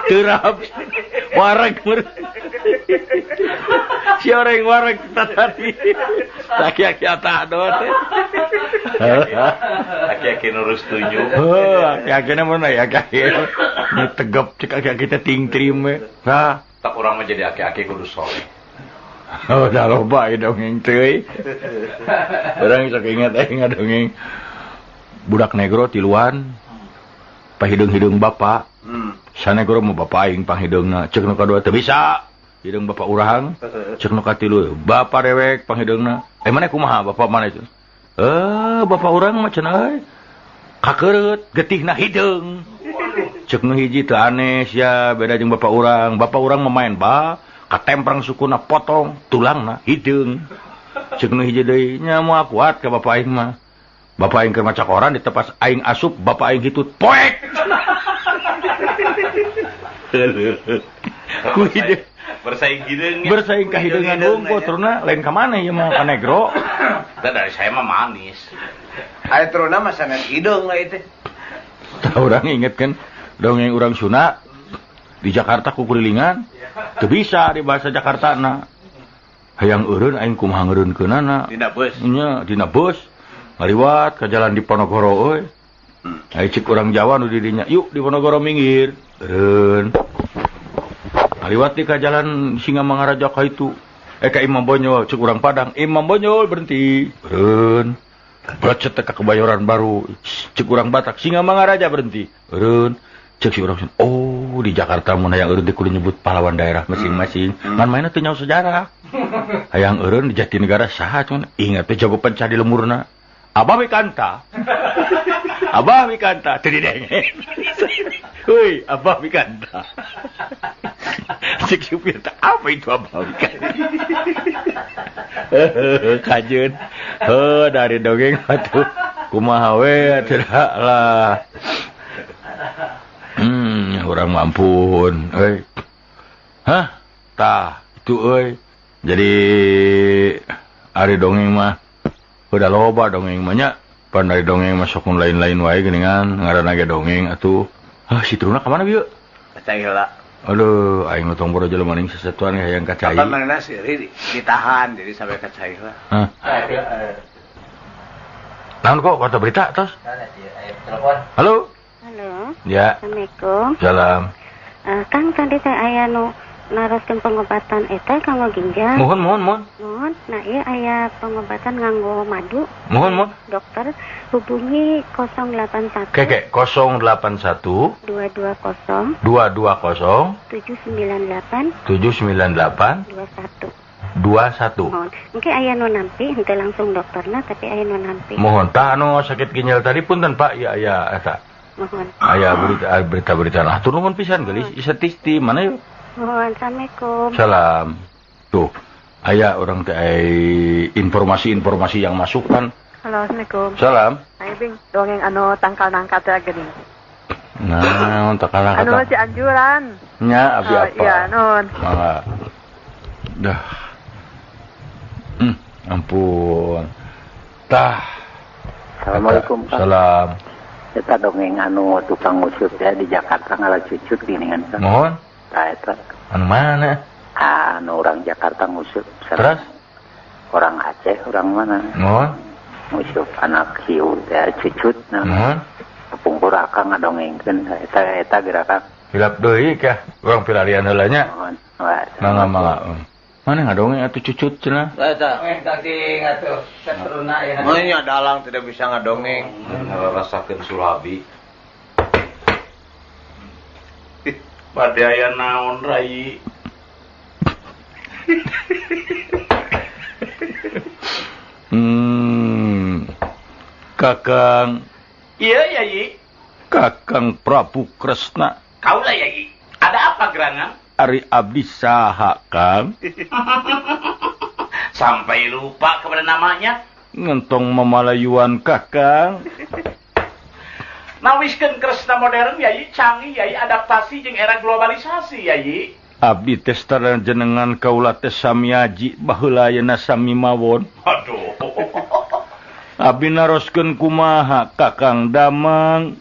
Speaker 1: Terap. Wareg meureun. Si orang wareg tadi. Aki-aki atah doa teh.
Speaker 2: Aki-aki nurus tunjuk.
Speaker 1: Aki-akina mana ya aki-aki. Ini tegap cek aki-aki teh tingtrim we. Nah,
Speaker 2: tak urang mah jadi aki-aki kudu soleh.
Speaker 1: Oh, dah loba dongeng teh. Orang sok ingat dongeng. Budak negro tiluan. Pahidung-hidung bapak. Sanegro mah bapak aing panghideungna. Ceuk nu kadua teu bisa. Hideung bapak urang. Ceuk nu katilu bapak dewek panghideungna. Maneh kumaha bapak maneh itu? Bapak urang mah cenah euy. Kakeureut getihna hideung. Ceuk nu hiji teu aneh sia beda jeung bapak urang. Bapak urang mah main bal. Katemprang sukuna potong tulangna hideung. Ceuk nu hiji deui nya moal kuat ka bapak aing mah. Bapak aing keur maca koran ditepas aing asup bapak aing hitut poek. Ku hideung
Speaker 2: bersaing hideung.
Speaker 1: Bersaing ka hideungan hungkul teruna lain ka maneh ieu mah ka negro.
Speaker 2: Teh dari saya mah manis.
Speaker 6: Aya teruna mah sanes hideung lah itu.
Speaker 1: Tah urang inget kan dongeng urang Sunda di Jakarta kukurilingan. Teu bisa di bahasa Jakartana. Hayang eureun aing kumaha ngeureunkeunana.
Speaker 6: Dina bus.
Speaker 1: Nya dina bus. Ngaliwat ka jalan Diponegoro euy. Ai cik urang Jawa nu di dinya. Yuk Diponegoro minggir. Eureun. Ngaliwat di ka jalan Singamangaraja ka itu. Ka Imam Bonjol cik urang Padang. Imam Bonjol berhenti. Eureun. Bacet ka Kebayoran Baru. Cik urang Batak Singamangaraja berhenti. Eureun. Cek si urang, oh di Jakarta mun hayang eureun teh kudu nyebut pahlawan daerah masing-masing. Ngan mainna teu nyaho sejarah. Hayang eureun di Jatinegara saha cuman ingat teh jago pencah di lemurna. Abah Wikanta. Abah Wikanta teu didenge. Heuy, Abah Wikanta. Cek supir teh apa itu Abah Wikanta? Kajeun. Dari dongeng atuh. Kumaha we tidak lah. Orang mampun, hah, tah, itu jadi ari dongeng mah, udah loba dongeng mahnya, pan dari dongeng mah sokun lain-lain wae geuningan, ngaranna ge dongeng atuh. Si Truna ka mana bieu?
Speaker 6: Cai heula.
Speaker 1: Aduh, aing tong boro jelema ning sesatuan hayang kacai.
Speaker 6: Apa manehna seueur ditahan jadi sampai ka cai heula.
Speaker 1: Hah. Naon kok kata berita tos?
Speaker 3: Telepon.
Speaker 1: Halo?
Speaker 13: Halo.
Speaker 1: Ya.
Speaker 13: Assalamualaikum.
Speaker 1: Salam.
Speaker 13: Kang tadi teh aya nu naroskeun pengobatan eta kanggo ginjal.
Speaker 1: Mohon.
Speaker 13: Mohon. Nah, ieu aya pengobatan nganggo madu.
Speaker 1: Mohon.
Speaker 13: Dokter hubungi 081.
Speaker 1: Keke 081
Speaker 13: 220
Speaker 1: 798 21.
Speaker 13: Mohon. Mungkin aya nu nampi henteu langsung dokterna tapi aya nu nampi.
Speaker 1: Mohon tah anu sakit ginjal tadi punten Pak ya aya eta.
Speaker 13: Mohon.
Speaker 1: Aya berita-berita lah. Tur nuhun pisan geus isetisti mana yuk.
Speaker 13: Mohon. Assalamualaikum.
Speaker 1: Salam. Tuh, aya orang teh informasi-informasi yang masuk kan.
Speaker 11: Halo, Assalamualaikum.
Speaker 1: Salam.
Speaker 11: Ayo Bing, dongeng anu tangkal nangka teh geuning.
Speaker 1: Nah, tangkal nangka.
Speaker 11: Anu Cianjuran.
Speaker 1: Nya abi apa?
Speaker 11: Iya, nun.
Speaker 1: Mangga. Dah. Ampun. Tah.
Speaker 7: Assalamualaikum, Pak.
Speaker 1: Salam.
Speaker 7: Eta dongeng anu tukang usut ya di Jakarta ngalacucut gini kan.
Speaker 1: Mohon.
Speaker 7: Tah eta.
Speaker 1: Anu mana?
Speaker 7: Anu orang Jakarta ngusut.
Speaker 1: Terus?
Speaker 7: Orang Aceh, orang mana?
Speaker 1: Mohon.
Speaker 7: Ngusut anak hiu ya cucut.
Speaker 1: Mohon.
Speaker 12: kapungkur akang ngadongengkeun eta gerakan.
Speaker 1: Hilap deui kah? Urang pilarian heula nya. Mangga. Mana ngadongeng atuh cucut cenah?
Speaker 6: Eta.
Speaker 3: Tadi atuh satruna ya.
Speaker 6: Nya dalang tidak bisa ngadongeng.
Speaker 2: Rasakeun sulabi. Bade aya naon rai?
Speaker 1: Kakang.
Speaker 2: Iya, Yai.
Speaker 1: Kakang Prabu Kresna.
Speaker 2: Kaula, Yai. Ada apa gerangan?
Speaker 1: Ari abdi saha, Kang?
Speaker 2: Sampai lupa kepada namanya.
Speaker 1: Ngentong memalayuan Kakang.
Speaker 2: Nawiskeun Kresna modern, Yai. Canggih, Yai. Adaptasi jeung era globalisasi, Yai.
Speaker 1: Abdi tes jenengan kaula tes sami aji baheula ayeuna sami mawon.
Speaker 2: Aduh.
Speaker 1: Abi naroskeun kumaha Kakang Damang?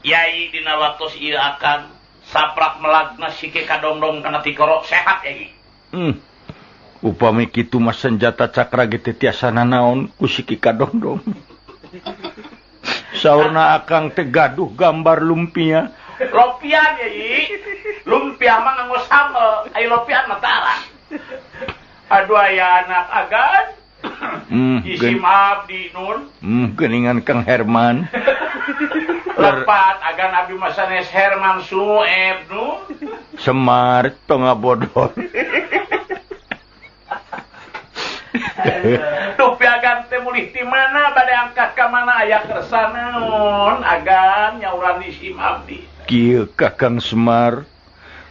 Speaker 2: Yai dina waktos ieu akan saprak melagna sike kadongdong kana tikoro sehat, Yai.
Speaker 1: Upami kitu mah senjata cakra ge teh tiasa nanaon ku siki kadongdong. Saurna akang teh gaduh gambar lumpia.
Speaker 2: Lopian, Yai. Lumpia mah nganggo sambel, ai lopian mah tara. Aduh aya anak agan. Isim abdi nun.
Speaker 1: Geningan Kang Herman.
Speaker 2: Lepat agan abdi mah sanes Herman Sueb nun.
Speaker 1: Semar tonga bodor.
Speaker 2: Tuh piagan teh mulih ti mana bade angkat ka mana aya kersana nun agan nyauran isim abdi.
Speaker 1: Kieu Kakang Semar.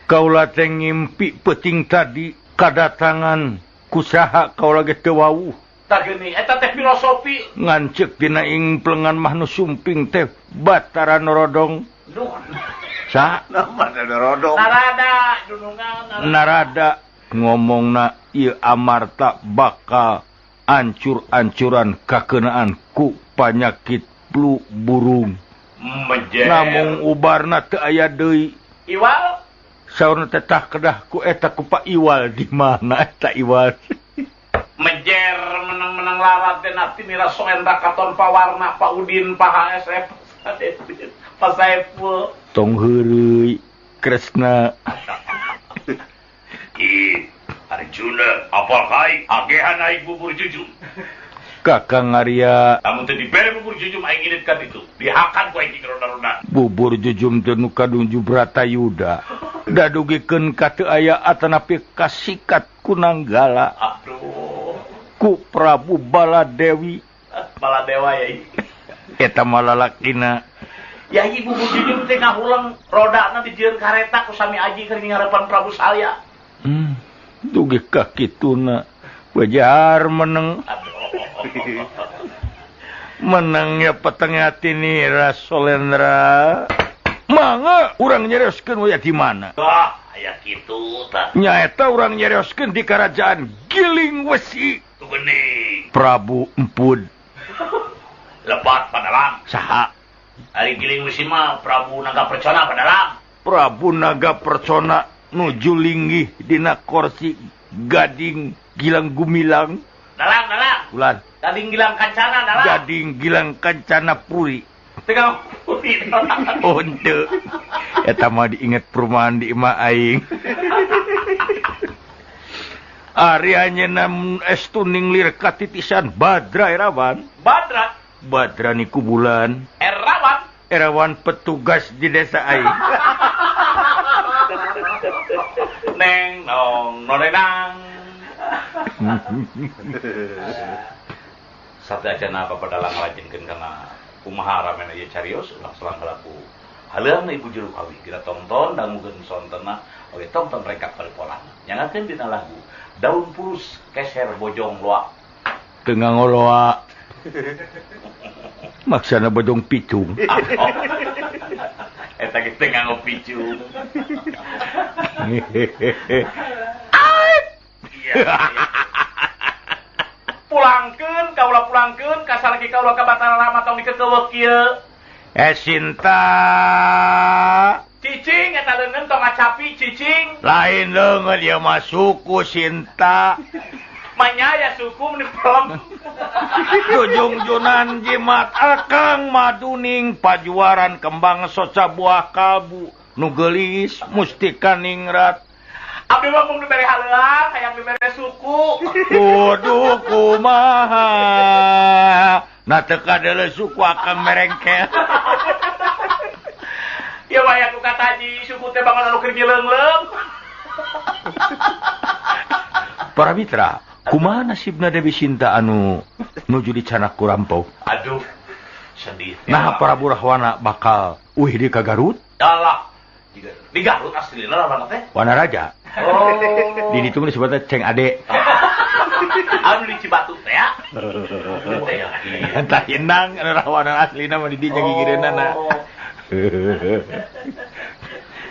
Speaker 1: Kaula teh ngimpi peuting tadi kadatangan kusaha kaula ge teu wawuh.
Speaker 2: Tah geuning eta teh filosofi.
Speaker 1: Ngan ceuk dina ing plengan mah nu sumping teh Batara Norodong. Sa?
Speaker 6: Nama Norodong.
Speaker 2: Narada dunungan.
Speaker 1: Narada ngomongna ieu amarta bakal ancur-ancuran kakeunaan ku panyakit flu burung. Namung ubarna teu aya deui.
Speaker 2: Iwal?
Speaker 1: Saurna teh tah kedah ku eta ku Pak Iwal di mana eta Iwal?
Speaker 2: Mejer menang-menang larat teh nati mira soendra katon pawarna Pak Udin Pak HSF Pak Saiful.
Speaker 1: Tong heureuy Kresna.
Speaker 2: Arjuna, apal kai agehan aing bubur jujum.
Speaker 1: Kakang Arya.
Speaker 2: Kamu teh dibere bubur jujum aing ngirit ka ditu. Dihakan ku aing roda-roda.
Speaker 1: Bubur jujum teh nu kadunju Bratayuda. Dadugikeun ka teu aya atanapi kasikat ku Nanggala.
Speaker 2: Aduh.
Speaker 1: Ku Prabu Baladewi.
Speaker 2: Baladewa yai.
Speaker 1: Eta mah lalakina.
Speaker 2: Yai bubur jujum teh ngahulang rodana dijieun kareta ku sami aji keur ngarepan Prabu Salya.
Speaker 1: Dugi ka kituna. Wajar meneng. Menangnya petengati nira Solendra. Mangga urang nyarioskeun we di mana?
Speaker 2: Wah, aya kitu tah.
Speaker 1: Nyaeta urang nyarioskeun di kerajaan Giling Wesi.
Speaker 2: Tu geuning.
Speaker 1: Prabu Empud.
Speaker 2: Lepat padalam.
Speaker 1: Saha?
Speaker 2: Ari Giling Wesi mah Prabu Naga Percona padalam.
Speaker 1: Prabu Naga Percona nuju linggih dina kursi Gading Gilang Gumilang.
Speaker 2: Dalang.
Speaker 1: Ulan.
Speaker 2: Gading Gilang Kancana dalang.
Speaker 1: Gading Gilang Kancana Puri.
Speaker 2: Tengah puri.
Speaker 1: Oh, ente. Eta mah diinget perumahan di imah aing. Ari anjeunna estu ninglir katitisan Badra Erawan. Badra niku bulan. Erawan petugas di desa aing.
Speaker 2: Neng nong nonenang. Sadayana babadalang ngalajenkeun kana kumaha ramena ieu carios ulah selang laku. Haleungna ibu juru kawi kira tonton dangukeun sontena oge tonton rekap paripolan. Nyangakeun dina lagu Daun Purus Keser Bojong Loa.
Speaker 1: Teu ngangoloa. Maksana bojong picung.
Speaker 2: Eta ge teu nganggo picung. Pulangkeun ka salaki kaula ka Batara Rama tong dikekeuweuk kieu.
Speaker 1: Sinta.
Speaker 2: Cicing eta leungeun tong ngacapi cicing.
Speaker 1: Lain leungeun ieu mah suku Sinta.
Speaker 2: Manyaya suku menipelem.
Speaker 1: Dojong jonan jimat akang maduning pajuaran kembang soca buah kalbu nu geulis mustika ningrat.
Speaker 2: Abdi mah mung dibere haleuang hayang dibere suku.
Speaker 1: Kudu kumaha. Na teu kadeuleu suku akang merengkel.
Speaker 2: Ya waya ku kata Haji suku teh bangun anu keur ngileung-leung.
Speaker 1: Para mitra, kumaha nasibna Dewi Sinta anu nuju di canak kurampau?
Speaker 2: Aduh, sedih.
Speaker 1: Nah, para burahwana bakal di ka Garut?
Speaker 2: Alah, di Garut aslina mana teh?
Speaker 1: Wanaraja.
Speaker 2: Oh.
Speaker 1: Di ditu disebutna Ceng Ade.
Speaker 2: Anu di Cibatu teh ya.
Speaker 1: Entah indang anu rawana aslina mah di dinya gigireunana.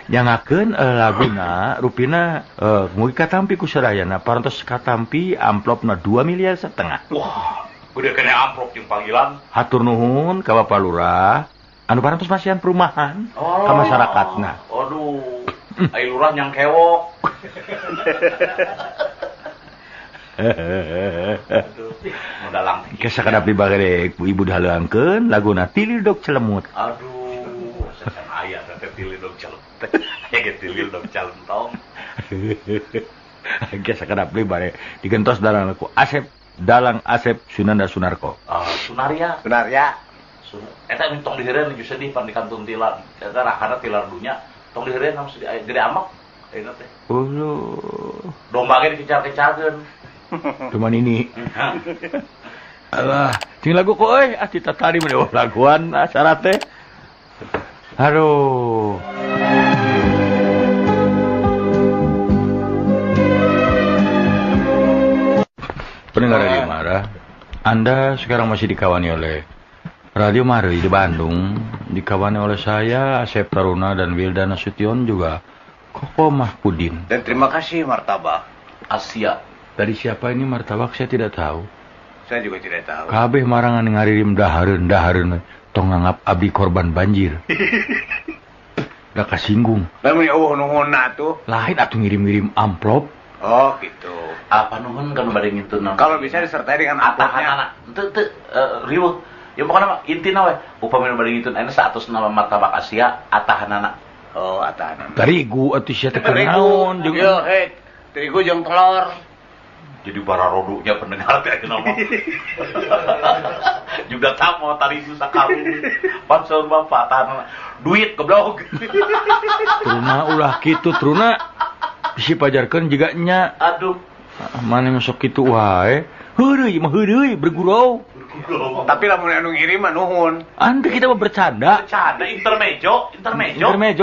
Speaker 1: Nyangakeun laguna rupina mugi katampi ku sadayana parantos katampi amplopna 2,5 miliar.
Speaker 2: Wah, udah kena amplop jeung panggilan.
Speaker 1: Hatur nuhun ka Bapak Lurah anu parantos masihan perumahan ka masyarakatna.
Speaker 2: Aduh, ai lurah nyang kewok. Modalang.
Speaker 1: Kesa kada abdi bagede ku ibu dahaleungkeun laguna Tilidog Celemut.
Speaker 2: Aduh, secan aya teh Tilidog Celemut. Ya ge Tilidog Calentong.
Speaker 1: Kesa kada abdi bare digentos dalang ku Asep Dalang Asep Sunanda Sunarko.
Speaker 2: Sunaria. Eta tong diheureun geus sedih pan di kantun tilar. Eta rahana tilar dunya tong diheureun ham sedih gede amak. Ayeuna teh. Domba ge dikejar-kejarkeun.
Speaker 1: Cuman ini. Alah, sing lagu kok cita tadi mah laguan acara teh. Aduh. Pendengar Radio Mara, Anda sekarang masih dikawani oleh Radio Mara di Bandung, dikawani oleh saya Asep Taruna dan Wildan Nasution juga Koko Mahpudin.
Speaker 6: Dan terima kasih martabak
Speaker 2: Asia.
Speaker 1: Dari siapa ini martabak saya tidak tahu.
Speaker 6: Saya juga tidak tahu.
Speaker 1: Kabeh marangan ngaririm dahareun tong nganggap abdi korban banjir. Gak kasinggung.
Speaker 6: Lamun nuhun atuh.
Speaker 1: Lain atuh ngirim-ngirim amplop.
Speaker 6: Oh gitu.
Speaker 2: Apa nuhun kan bade ngitun.
Speaker 6: Kalau bisa disertai dengan amplopnya.
Speaker 2: Teu riweuh. Ya pokona mah intina we upami bade ngitun aya 100 nama martabak Asia atahanana.
Speaker 6: Oh, atahanana.
Speaker 1: Terigu atuh sia teh naon jeung
Speaker 6: yo terigu jeung telur.
Speaker 2: Jadi bararodunya pendengar teh ayeuna mah. Juga tamu tadi susah karung. Pansor bapak atahanana duit goblok.
Speaker 1: Truna ulah kitu truna. Bisi pajarkeun jiga nya.
Speaker 2: Aduh.
Speaker 1: Mane masuk kitu wae. Heureuy mah heureuy bergurau.
Speaker 6: Tapi lamun anu ngirim mah nuhun.
Speaker 1: Ande kita mah bercanda.
Speaker 2: Bercanda intermejo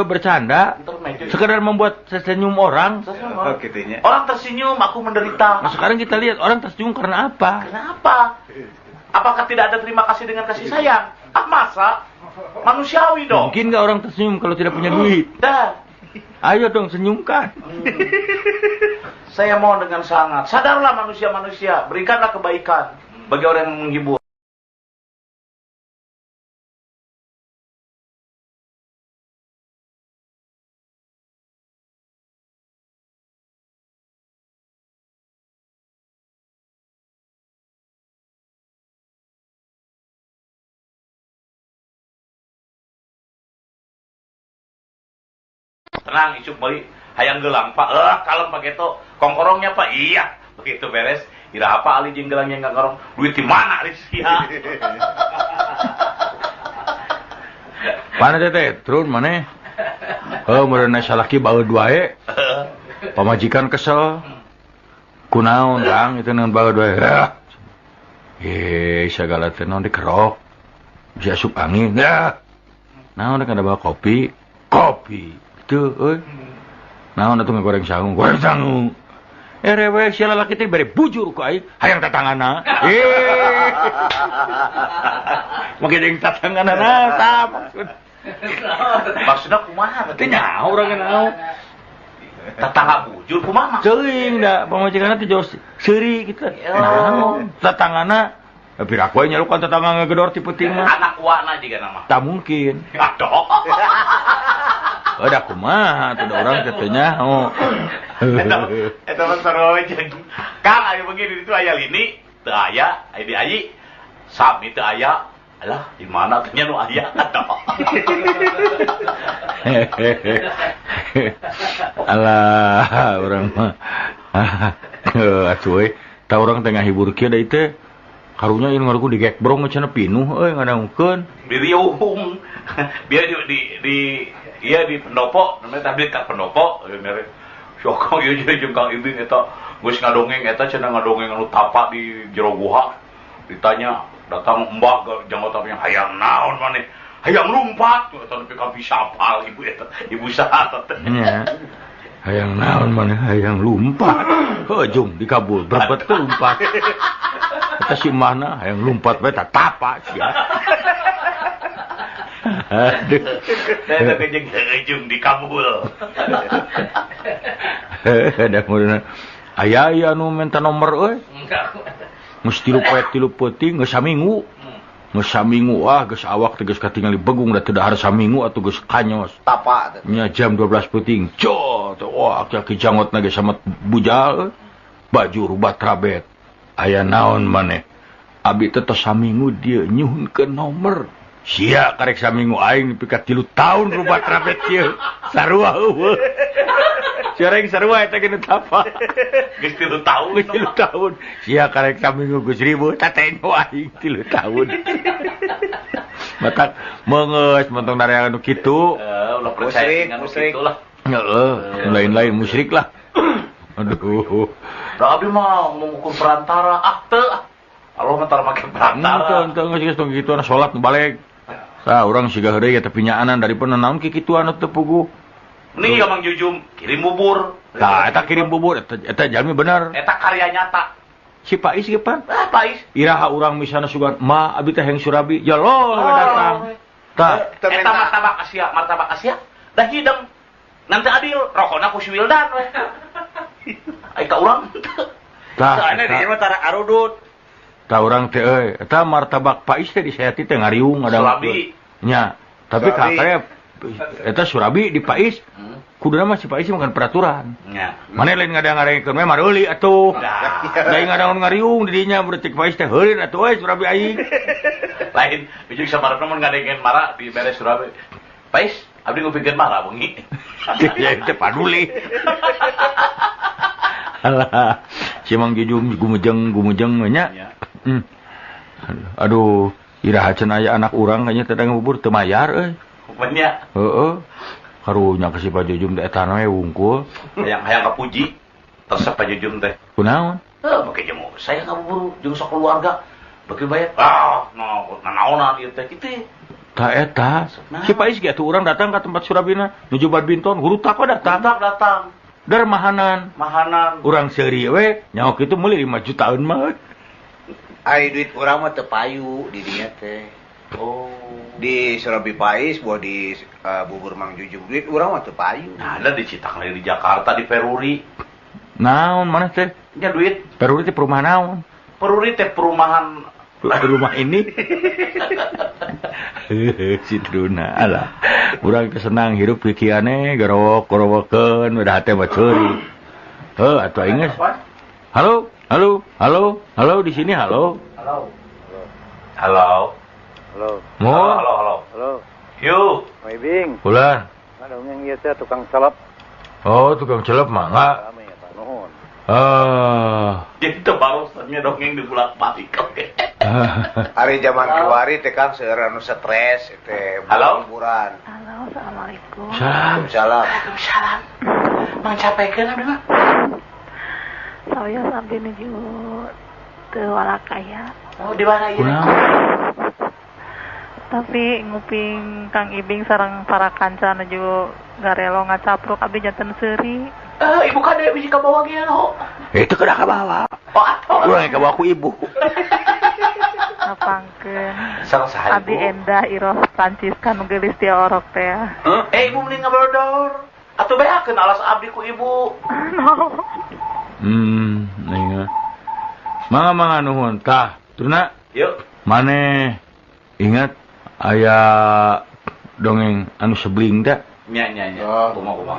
Speaker 1: bercanda. Sekedar membuat senyum orang.
Speaker 6: Oh, gitunya.
Speaker 2: Orang tersenyum, aku menderita.
Speaker 1: Nah, sekarang kita lihat orang tersenyum karena apa?
Speaker 2: Kenapa? Apakah tidak ada terima kasih dengan kasih sayang? Masa? Manusiawi dong.
Speaker 1: Mungkin nggak orang tersenyum kalau tidak punya duit?
Speaker 2: Dah.
Speaker 1: Ayo dong senyumkan.
Speaker 2: Saya mohon dengan sangat. Sadarlah manusia-manusia. Berikanlah kebaikan bagi orang yang menghibur. Tenang, icuk beli hayang gelang pak, kalem pak itu kongkorongnya pak, iya begitu beres. Ira apa ali jeung gelang yang kongkorong, duit di mana ari sia?
Speaker 1: Mana teh turun mana? Meureunna salaki baeud wae. Pamajikan kesel. Kunaon Kang itu naon baeud wae. Sagala teh naon dikerok. Bisa asup angin. Naon rek ada bawa kopi. Tuh, naon atuh ngagoreng sangu, rewe sia lalaki teh bere bujur ku aing, hayang tatangana. Make deung tatangana tah maksud.
Speaker 2: Maksudna kumaha?
Speaker 1: Teh nyaho urang naon.
Speaker 2: Tatangga bujur kumaha?
Speaker 1: Teuing da pamajikanna teh jos seuri kitu. Naon tatangana piraku we nyalukan tatangga ngagedor ti peuting mah.
Speaker 2: Anak uwana jiga nama.
Speaker 1: Tak mungkin.
Speaker 2: Aduh.
Speaker 1: Udah kumaha tuh orang katanya. Oh.
Speaker 2: Eta mah sarua jeung. Kang aya begini itu aya lini, teu aya, aya di ayi. Sami teu aya. Alah, di mana teh nu aya atuh.
Speaker 1: Alah, urang mah. Atuh we, ta urang teh ngahibur kieu deui teh. Karunya ieu ngaruku digekbrong cenah pinuh ngadangkeun.
Speaker 2: Biriung. Biar di pendopo, namanya tablet ka pendopo, mere. Syokong ieu jeung Kang Ibing eta geus ngadongeng eta cenah ngadongeng anu tapak di jero guha. Ditanya, datang mbak jangan tapi yang hayang naon maneh. Hayang lumpat tuh eta nepi ka bisa apal ibu eta. Ibu saha teh.
Speaker 1: Nya. Hayang naon maneh hayang lumpat. Heujung dikabul berbet teh lumpat. Eta si mana hayang lumpat bae tapak sia. Aduh.
Speaker 2: Eta teh jeung heujung dikabul.
Speaker 1: Ada meureun. Aya anu minta nomor euy. Geus 3 peuting geus saminggu. Geus saminggu geus awak teh geus katingali begung da teu dahar saminggu atuh geus kanyos.
Speaker 6: Tapa teh.
Speaker 1: Nya jam 12 peuting. Cot, aki-aki jangotna geus samet bujal. Baju rubat rabet. Aya naon maneh? Abi teh tos saminggu dieu nyuhunkeun nomor. Sia karek saminggu aing nepi ka 3 taun rubat rabet kieu. Sarua eueuh. Jarang sarua eta geus tapa.
Speaker 2: Geus 3 taun.
Speaker 1: Geus 3 taun. Sia karek saminggu geus 1000 tateno aing 3 taun. Matak meungeus mentong dareang anu kitu.
Speaker 2: Ulah percaya dengan kitu lah.
Speaker 1: Heeh, lain-lain musyrik lah. Aduh.
Speaker 2: Da abdi mah mengukur perantara. Teu. Allah mah tara make perantara.
Speaker 1: Teu geus tong kitu ana salat nu balik. Tah urang siga heureuy eta pinyaanan daripada naon ki kitu anu teu puguh.
Speaker 2: Nih Mang Jujum kirim bubur.
Speaker 1: Tah eta kirim bubur eta jalmi bener.
Speaker 2: Eta karya nyata.
Speaker 1: Si Pais ge pan?
Speaker 2: Pais.
Speaker 1: Iraha urang misalna sugan, "Ma, abi teh heng Surabi." Ya lo datang. Tah,
Speaker 2: eta martabak Asia. Da hidang. Nanti adil rokona ku si Wildan we. Ai ka urang.
Speaker 1: Tah,
Speaker 6: soalnya di mah tara arudut.
Speaker 1: Tah urang teh euy, eta martabak Pais teh disayati teh ngariung ada.
Speaker 2: Surabi.
Speaker 1: Nya, tapi kakek eta Surabi di Pais. Kuduna mah si Pais bukan peraturan.
Speaker 2: Nya.
Speaker 1: Mane lain ngadang-ngadangkeun mah mareuli atuh. Da ngadang ngariung di dinya berarti Pais teh heureun atuh we Surabi aing.
Speaker 2: Lain bijik samarepna mun ngadengkeun mara di beres Surabi. Pais, abdi ngupikeun mara bengi.
Speaker 1: Ya teh paduli. Alah, si Mang Jujum gumujeng nya. Aduh, iraha cenah aya anak urang nya teh ngubur teu mayar euy.
Speaker 2: Upanya.
Speaker 1: Heeh. Karunya ke si Pak Jujum teh eta we wungkul.
Speaker 2: Hayang kapuji. Resep Pak Jujum teh.
Speaker 1: Kunaon?
Speaker 2: Make jemu. Saya ngaburu jeung sok keluarga. Beki bayar. Naonan ieu teh kitu.
Speaker 1: Tah eta. Si Pais ge atuh urang datang ka tempat Surabina, nuju Badminton, guru tak datang. Dermahanan. Urang seuri we, nyaho kitu meuli 5 jutaan mah.
Speaker 6: Ai duit urang mah teu payu di dinya teh. Oh. Di Surabi Pais buat di bubur Mang Jujum duit urang mah teu payu.
Speaker 2: Nah, ada di Citang di Jakarta di Peruri.
Speaker 1: Naon maneh teh?
Speaker 2: Nya duit.
Speaker 1: Peruri teh perumahan naon?
Speaker 2: Peruri teh perumahan
Speaker 1: rumah ini. Si Truna alah. Urang teh senang hirup kikiane garowok-gorowokeun udah teh mah ceuri. Heuh atuh aing geus. Halo di sini halo.
Speaker 2: Halo. Yuk.
Speaker 12: Mai Bing.
Speaker 1: Ulah.
Speaker 12: Ngadongeng ieu teh tukang celep.
Speaker 1: Oh, tukang celep mah enggak.
Speaker 12: Nuhun.
Speaker 2: Jadi teu barusannya dongeng di bolak-balik oke.
Speaker 6: Hari zaman kiwari teh Kang seueur anu stres teh liburan.
Speaker 9: Halo, assalamualaikum.
Speaker 6: Waalaikumsalam.
Speaker 2: Mang capekeun abdi mah.
Speaker 9: Saya sampai menuju teu walakaya.
Speaker 2: Oh, di mana ieu?
Speaker 9: Tapi nguping Kang Ibing sareng para kanca nuju garelo ngacapruk abdi janten seuri.
Speaker 2: Ibu kade bisi ka bawa ge lo.
Speaker 1: Itu kada ka bawa.
Speaker 2: Oh, atuh.
Speaker 1: Urang ka bawa ku ibu.
Speaker 9: Ngapangkeun.
Speaker 2: Sareng saha
Speaker 9: Abdi Endah Iroh Francisca nu geulis ti orok teh.
Speaker 2: Ibu mending ngabarodor. Atuh beakeun alas abdi ku ibu.
Speaker 1: Ingat. Mangga nuhun tah. Tuna.
Speaker 2: Yuk.
Speaker 1: Maneh ingat aya dongeng anu sebling teh.
Speaker 2: Nya. Kumaha.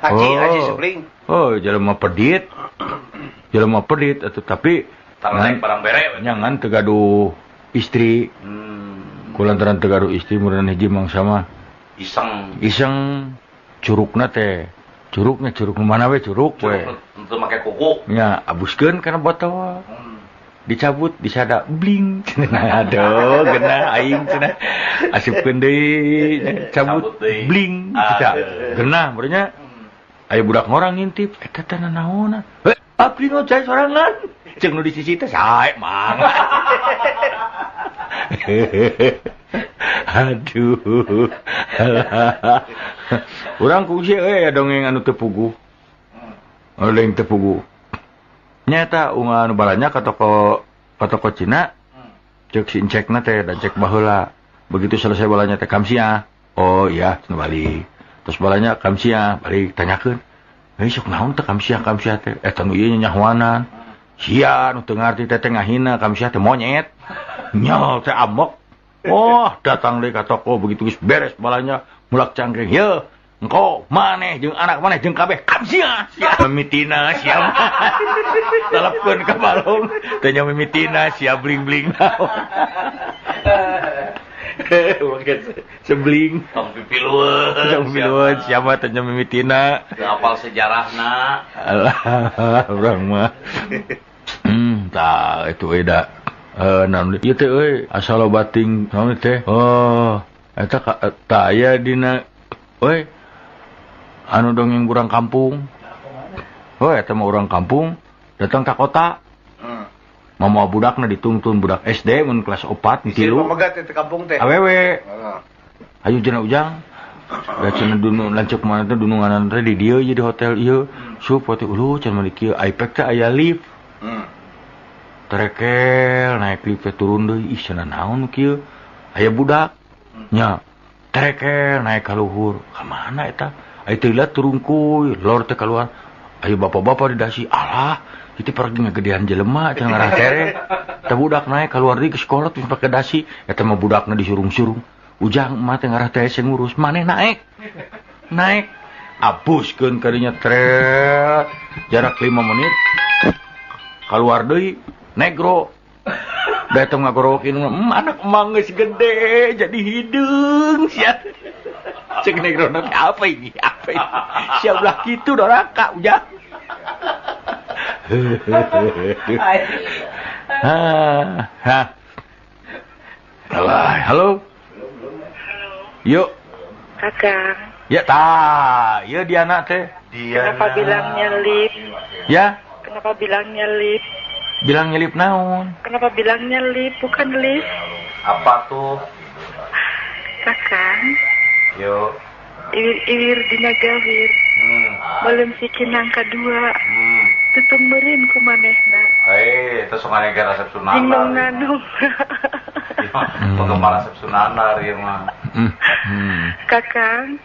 Speaker 6: Haji Subling.
Speaker 1: Oh, jelema pedit. Jelema pedit atuh tapi
Speaker 2: tarang barang bere.
Speaker 1: Nyangan teu gaduh istri. Kulantaran teu gaduh istri meureun hiji mangsa mah iseng curugna teh. Curug mana we curug we.
Speaker 2: Teu make kuku.
Speaker 1: Nya abuskeun kana botol. Dicabut disada bling aduh genah aing cenah asupkeun deui cabut bling kita genah berenya aya budak ngorang ngintip eta teh naonna abdi nu cai sorangan ceuk nu di sisi teh sae mang aduh urang kungsi dongeng anu teu puguh oleh teu puguh nyata unga anu balanya ka toko Cina cek si cekna teh dan cek baheula begitu selesai balanya teh kamsia oh iya cenah balik terus balanya kamsia balik tanyakeun sok naon teh kamsia teh eta nu ieu nyahwanan sia nu teu ngarti teh ngahina kamsia teh monyet nyol teh amok oh datang deui ka toko begitu geus beres balanya mulak cangkeng ye engkau maneh jeung anak maneh jeung kabeh kamsia sia mimitina sia telepon ka balong tanya mimitina sia bling-bling naon sebling
Speaker 2: tong pipilueun
Speaker 1: siapa tanya mimitina
Speaker 2: apal sejarahna
Speaker 1: alah urang mah tah itu eda naon ieu teh euy asal bating naon teh oh eta tah aya dina euy anu dongeng urang kampung. Oh, eta mah urang kampung datang ka kota. Mama budakna ditungtun budak SD mun kelas 4 3.
Speaker 6: Silih pamegat teh kampung teh.
Speaker 1: Awewe. Ayo cenah ujang. Da cenah dunu lanceuk mana teh dununganan teh di dieu di hotel ieu. Sup teh uluh cenah mah di kieu iPad teh aya lift. Terekel naik lift teh turun deui ih cenah naon kieu. Aya budak. Nya. Terekel naik ka luhur. Ka mana eta? Ayo teulat turun kuy, lor teh keluar. Ayo bapak-bapak di dasi, alah, itu pergi ngegedean jelema, cenah ngarang tere. Teh budak naik keluar deui ke sekolah terus pake dasi, eta mah budakna disurung-surung. Ujang mah teh ngarah teh sing ngurus, maneh naik. Abuskeun ka dinya tret. Jarak 5 menit. Keluar deui, negro. Da eta ngagorokin, anak emang geus gede, jadi hidung sia. Cek negro nanti apa ini? Siap lah gitu doraka ujang. Halo. Yuk.
Speaker 9: Kakang.
Speaker 1: Ya tah, ya Diana teh.
Speaker 9: Kenapa bilangnya lip?
Speaker 1: Ya.
Speaker 9: Kenapa bilangnya lip?
Speaker 1: Bilangnya lip naon?
Speaker 9: Kenapa bilangnya lip bukan lip?
Speaker 2: Apa tuh?
Speaker 9: Kakang.
Speaker 2: Yo.
Speaker 9: Iwir dina gawir. Belum sikinang kadua. Tutung meureun ku manehna.
Speaker 2: Teu sok nganegar resep sunana.
Speaker 9: Jinong nanung.
Speaker 2: Penggemar resep sunana ieu mah.
Speaker 9: Kakang,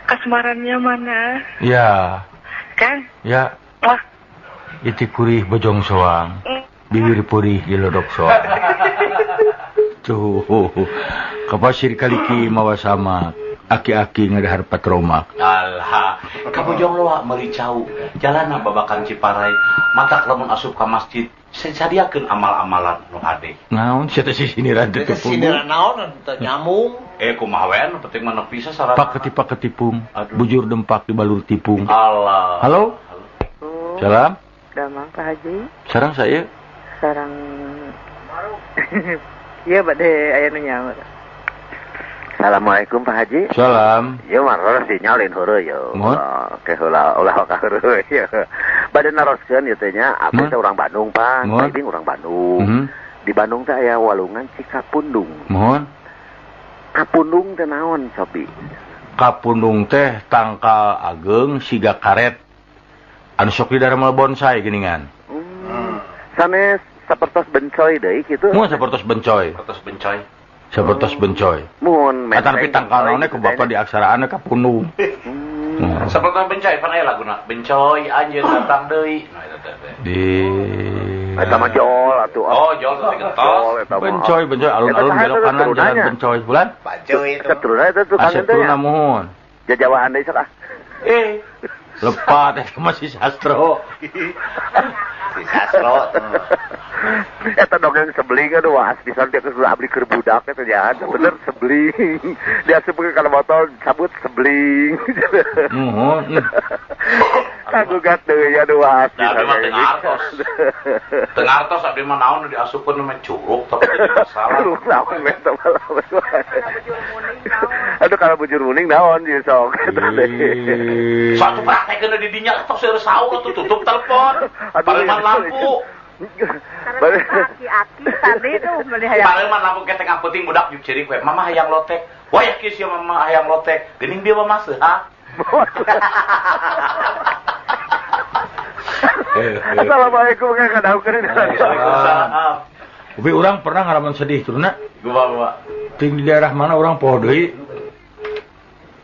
Speaker 9: kasmarannya mana?
Speaker 1: Ya.
Speaker 9: Kang?
Speaker 1: Ya.
Speaker 9: Wah.
Speaker 1: Iti purih bojong soang. Bibir purih dilodok soang. Tuh. Kapasir kaliki mawa sama. Aki-aki ngadahar patromak.
Speaker 2: Alah, kabojong loa meuli cau. Jalanna babakan Ciparai, matak lamun asup ka masjid, sadiakeun amal-amalan nu hade.
Speaker 1: Naon sia teh siniran teh tepung.
Speaker 6: Siniran naon teu nyamung.
Speaker 2: Kumaha we anu penting mah nepi sasarana.
Speaker 1: Paketi tipung. Bujur dempak di balur tipung.
Speaker 2: Allah.
Speaker 1: Halo? Salam.
Speaker 9: Damang Pak Haji.
Speaker 1: Sarang saya.
Speaker 9: Sarang Iya bade aya nu nyaur.
Speaker 7: Assalamualaikum Pak Haji.
Speaker 1: Salam.
Speaker 7: Ieu mah roros dinyalin heureuy yo. Ke heula ulah ka heureuy. Bade naroskeun ieu teh nya, abdi teh urang Bandung, Pak. Ibing urang Bandung. Di Bandung teh aya walungan Cikapundung.
Speaker 1: Mohon.
Speaker 7: Kapundung teh naon, Sobi?
Speaker 1: Kapundung teh tangkal ageng siga karet. Anu sok didaramel bonsai geuningan.
Speaker 7: Sanes sapertos bencoy deui kitu.
Speaker 1: Mun sapertos bencoy. Sapertos bencoy.
Speaker 7: Mun
Speaker 1: eta tapi tangkal naonnya ku bapa di aksaraana kapundung.
Speaker 2: Sapertos bencoy pan aya laguna. Bencoy anjeun datang deui. Nah eta teh.
Speaker 1: Di
Speaker 7: eta mah jol atuh.
Speaker 2: Oh, jol teh gentos.
Speaker 1: Bencoy alun-alun belok kanan jalan bencoy. Bulan?
Speaker 7: Keturunan eta tuh kan teh.
Speaker 1: Asep turun mohon.
Speaker 7: Jajawaan deui sok ah.
Speaker 1: Lepat eta mah si Sastro.
Speaker 6: Si Sastro.
Speaker 7: Eta dongeng sebling aduh waas pisan dia keur abdi keur budak eta jahat bener sebling. Dia sebagai kalau botol cabut sebling.
Speaker 1: Nuhun.
Speaker 7: Kagugat deui aduh waas.
Speaker 2: Nah, abdi mah teu ngartos. Teu ngartos abdi mah naon diasupkeun mah curug tapi jadi masalah.
Speaker 7: Curug naon eta malah. Aduh kalau bujur muning naon ieu sok.
Speaker 2: Satu praktekeun di dinya tos seueur saur atuh tutup telepon. Pareman lampu.
Speaker 5: Aki-aki tadi tuh meuli hayang.
Speaker 2: Pareman lampu ke tengah peuting budak juk ceurik we. Mama hayang lotek. Wah ya kieu sia mama hayang lotek. Geuning dia mah sehat.
Speaker 7: Assalamualaikum Kang kadaukeun.
Speaker 2: Waalaikumsalam.
Speaker 1: Tapi orang pernah ngalaman sedih turuna.
Speaker 2: Gua.
Speaker 1: Ting di daerah mana orang poho deui.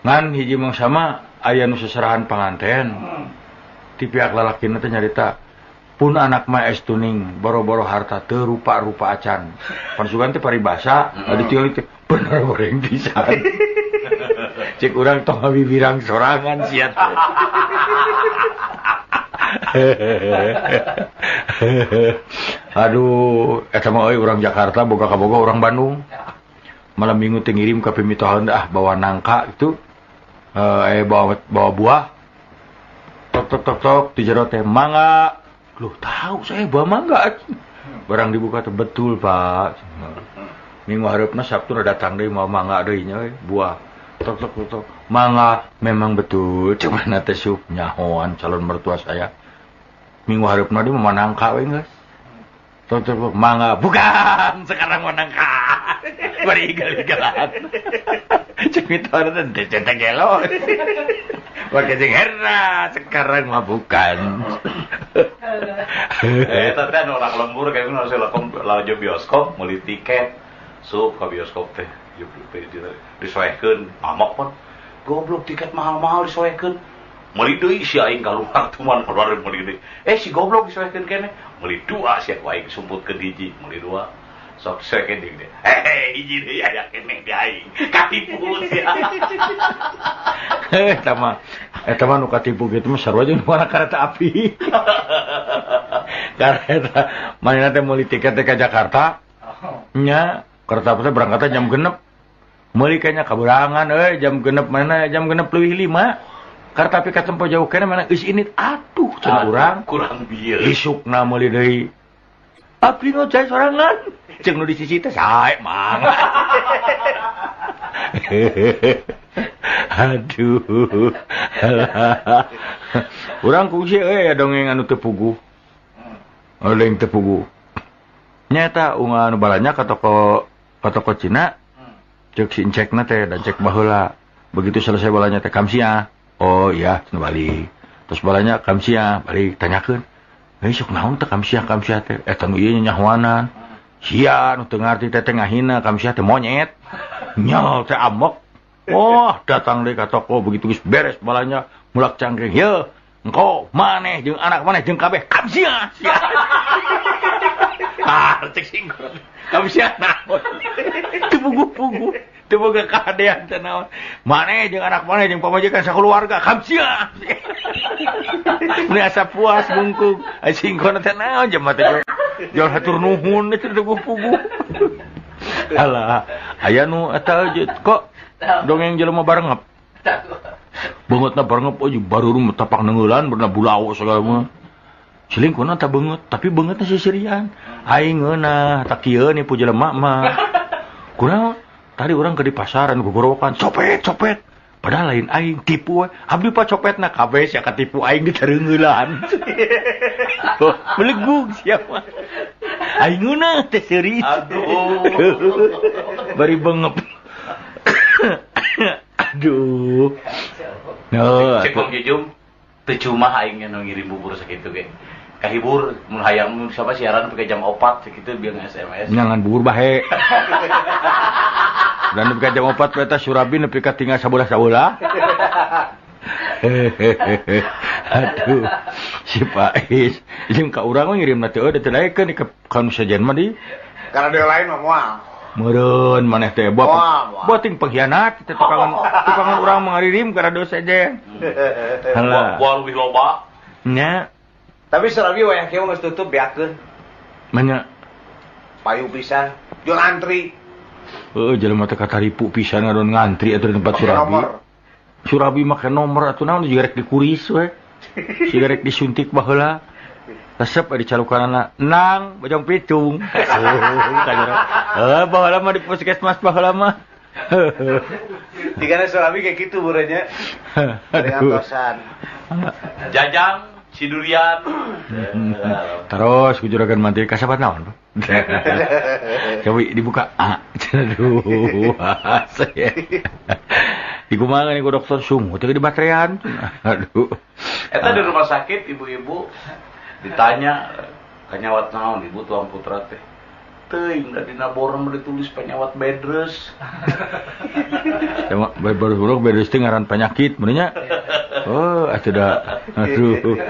Speaker 1: Ngan hiji mangsama aya nu seserahan panganten. Ti pihak lalakina teh nyarita, pun anak mah es tuning boro-boro harta teu rupa-rupa acan. Pansugan teh paribasa, adi tinggal teh bener goreng pisan. Cek urang tong bibirang sorangan sia teh. Aduh, eta mah euy urang Jakarta boga ka boga urang Bandung. Malam minggu teh ngirim ka pimitohan bawa nangka itu. Bawa buah. Tok di jero teh mangga. Loh, tahu saya bawa mangga. Barang dibuka teh betul, Pak. Minggu hareupna Sabtu datang deui mau mangga deui nya buah. Tok. Mangga memang betul, cuma teh sup nyahoan calon mertua saya. Minggu hareupna deui mau nangka we geus. Tok mangga bukan, sekarang mau nangka. Bari igal-igalan. Cek mitohan teh centeng gelo. Pakai jeung herna, sekarang mah bukan.
Speaker 2: Eta teh orang lembur kayak nu lajo bioskop meuli tiket. Sup ka bioskop teh. Disoekeun mamok pun. Goblok tiket mahal-mahal disoekeun. Meuli deui si aing kaluar tuman keluar meuli deui. Si goblok disoekeun keneh. Meuli 2 sia ku aing sumputkeun hiji, meuli 2. Sok soekeun deui. Hiji deui aya keneh di aing. Katipu sia.
Speaker 1: Eta mah nu katipu kitu mah sarua jeung warna kareta api. Kareta manehna teh meuli tiket teh ka Jakarta. Nya, kereta api berangkatnya jam 6. Meuli kayaknya kaberangan jam 6 mana jam 6 leuwih 5. Kereta api ka tempo jauh keneh mana geus init atuh cenah urang.
Speaker 2: Kurang bieu.
Speaker 1: Isukna meuli deui. Abdi ngojay sorangan. Jeung nu di sisi teh sae mang. Aduh. Urang kungsi aya dongeng anu teu puguh. Oleng teu puguh. Nyata ungah anu balanya ka toko Cina. Cek si encekna teh dan cek baheula. Begitu selesai balanya teh kamsia. Oh iya, cenah balik. Terus balanya kamsia, balik tanyakeun. Sok naon teh kamsia teh? Eta nu ieu nyahoanan. Sia nu teu ngarti teh ngahina kamsia teh monyet. Nya teh amok. Wah, datang deui ka toko begitu geus beres balanya mulak cangkring. Ye, engko maneh jeung anak maneh jeung kabeh kamsia. Cek singkron. Kamsia naon? Teu puguh-puguh. Teu boga kahadean teh naon. Maneh jeung anak maneh jeung pamajikan sakeluarga kamsia. Mun asa puas bungkug. Singkron teh naon jema teh. Jual hatur nuhun teh teu puguh. Alah, aya nu eta kok dongeng jelema barengep. Beungeutna barengep baru tapak neungeulan beuna bulawo segala mah. Selingkuhna teh beungeut, tapi beungeutna sisirian. Aing ngeunah, tak kieu nipu jelema mah. Kunaon? Tadi orang ke di pasaran gogorokan, copet. Padahal lain aing tipu we. Abdi pa copetna kabeh sia katipu aing ditereungeulan. Melegug siapa? Aing ngeunah teh seuris. Aduh. Bari beungep. Aduh. No,
Speaker 2: cek Bang Jujum, teu cuma aing nu ngirim bubur sakitu ge. Kahibur mun hayang siapa siaran pake jam 4 sakitu biar SMS.
Speaker 1: Jangan bubur bahe. Dan nepi ka jam 4 eta Surabi nepi ka tinggal sabola-sabola. Aduh. Si Pais, jeung ka urang mah ngirimna teh teu daekeun ka nu sajen mah di.
Speaker 6: Karena dia lain mah moal.
Speaker 1: Meureun maneh teh boting pengkhianat teh tukangan urang mangaririm kana dosa aja. Halah.
Speaker 2: Buah lebih loba.
Speaker 1: Nya.
Speaker 6: Tapi serabi wayah kieu geus tutup beakeun.
Speaker 1: Manya
Speaker 6: Payu pisan, jual antri.
Speaker 1: Jelema teh kataripu pisan ngadon ngantri atuh di tempat Surabi. Surabi make nomor atuh naon juga rek dikuris we. Siga rek disuntik baheula. Resep dicalukanana nang bojong pitung. Baheula mah di puskesmas baheula mah.
Speaker 6: Tigana Surabi kayak gitu burenya. Ada antosan.
Speaker 2: Jajang si durian.
Speaker 1: Terus kujuragan mantri kasabat naon? Coba dibuka. Aduh. Dikumakan ku dokter sungguh teh di baterean. Aduh.
Speaker 2: Eta di rumah sakit ibu-ibu ditanya kanyawat naon ibu tuang putra teh. Teuing da dina borom ditulis penyawat bedres.
Speaker 1: Baru bedres teh ngaran penyakit benernya. Oh, atuh da. Aduh.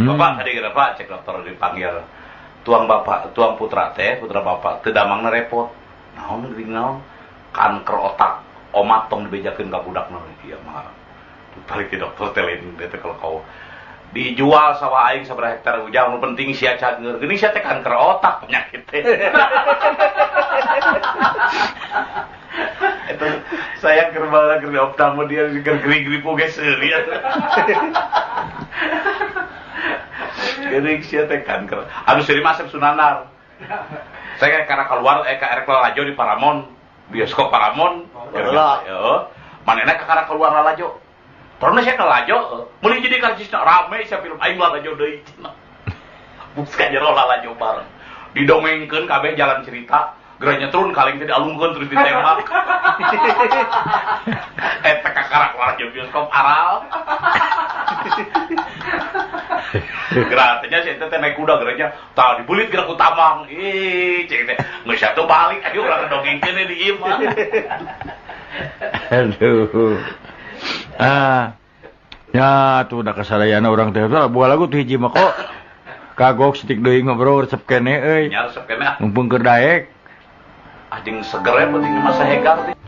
Speaker 2: Bapak tadi kenapa cek dokter dipanggil. Tuang putra teh, putra bapak teu damangna repot. Naon geuning naon? Kanker otak. Omat tong dibejakeun ka budakna ieu mah. Balik ke dokter teh lain teh kalau kau dijual sawah aing sabaraha hektar ujang nu penting sia cager. Geuning sia teh kanker otak penyakit teh. Itu saya keur bala keur optam dia keur geri-geri poge seuri. Geuning sia teh kanker. Anu seri masuk sunanar. Saya karena keluar ka erek lalajo di Paramount, bioskop Paramount. Heeh. Manehna ka keluar lalajo. Terus saya lalajo, meuli jadi karcisna rame sia film aing lalajo deui cenah. Buska jero lalajo bareng. Didongengkeun kabeh jalan cerita, geranya turun kaleng teh dialungkeun terus ditembak. Eta kakarak lalajo bioskop aral. Geratnya sih teh naik kuda geranya tah dibulit gerak utamang. Cek teh geus satu balik ayo urang dongengkeun di ieu mah.
Speaker 1: Aduh. Ya tuh udah kasadayana orang teh buah lagu tuh hiji mah kok kagok setik deui ngobrol resep kene euy.
Speaker 2: Nya resep kene ah.
Speaker 1: Mumpung keur daek.
Speaker 2: Anjing seger ya penting masa hegar teh.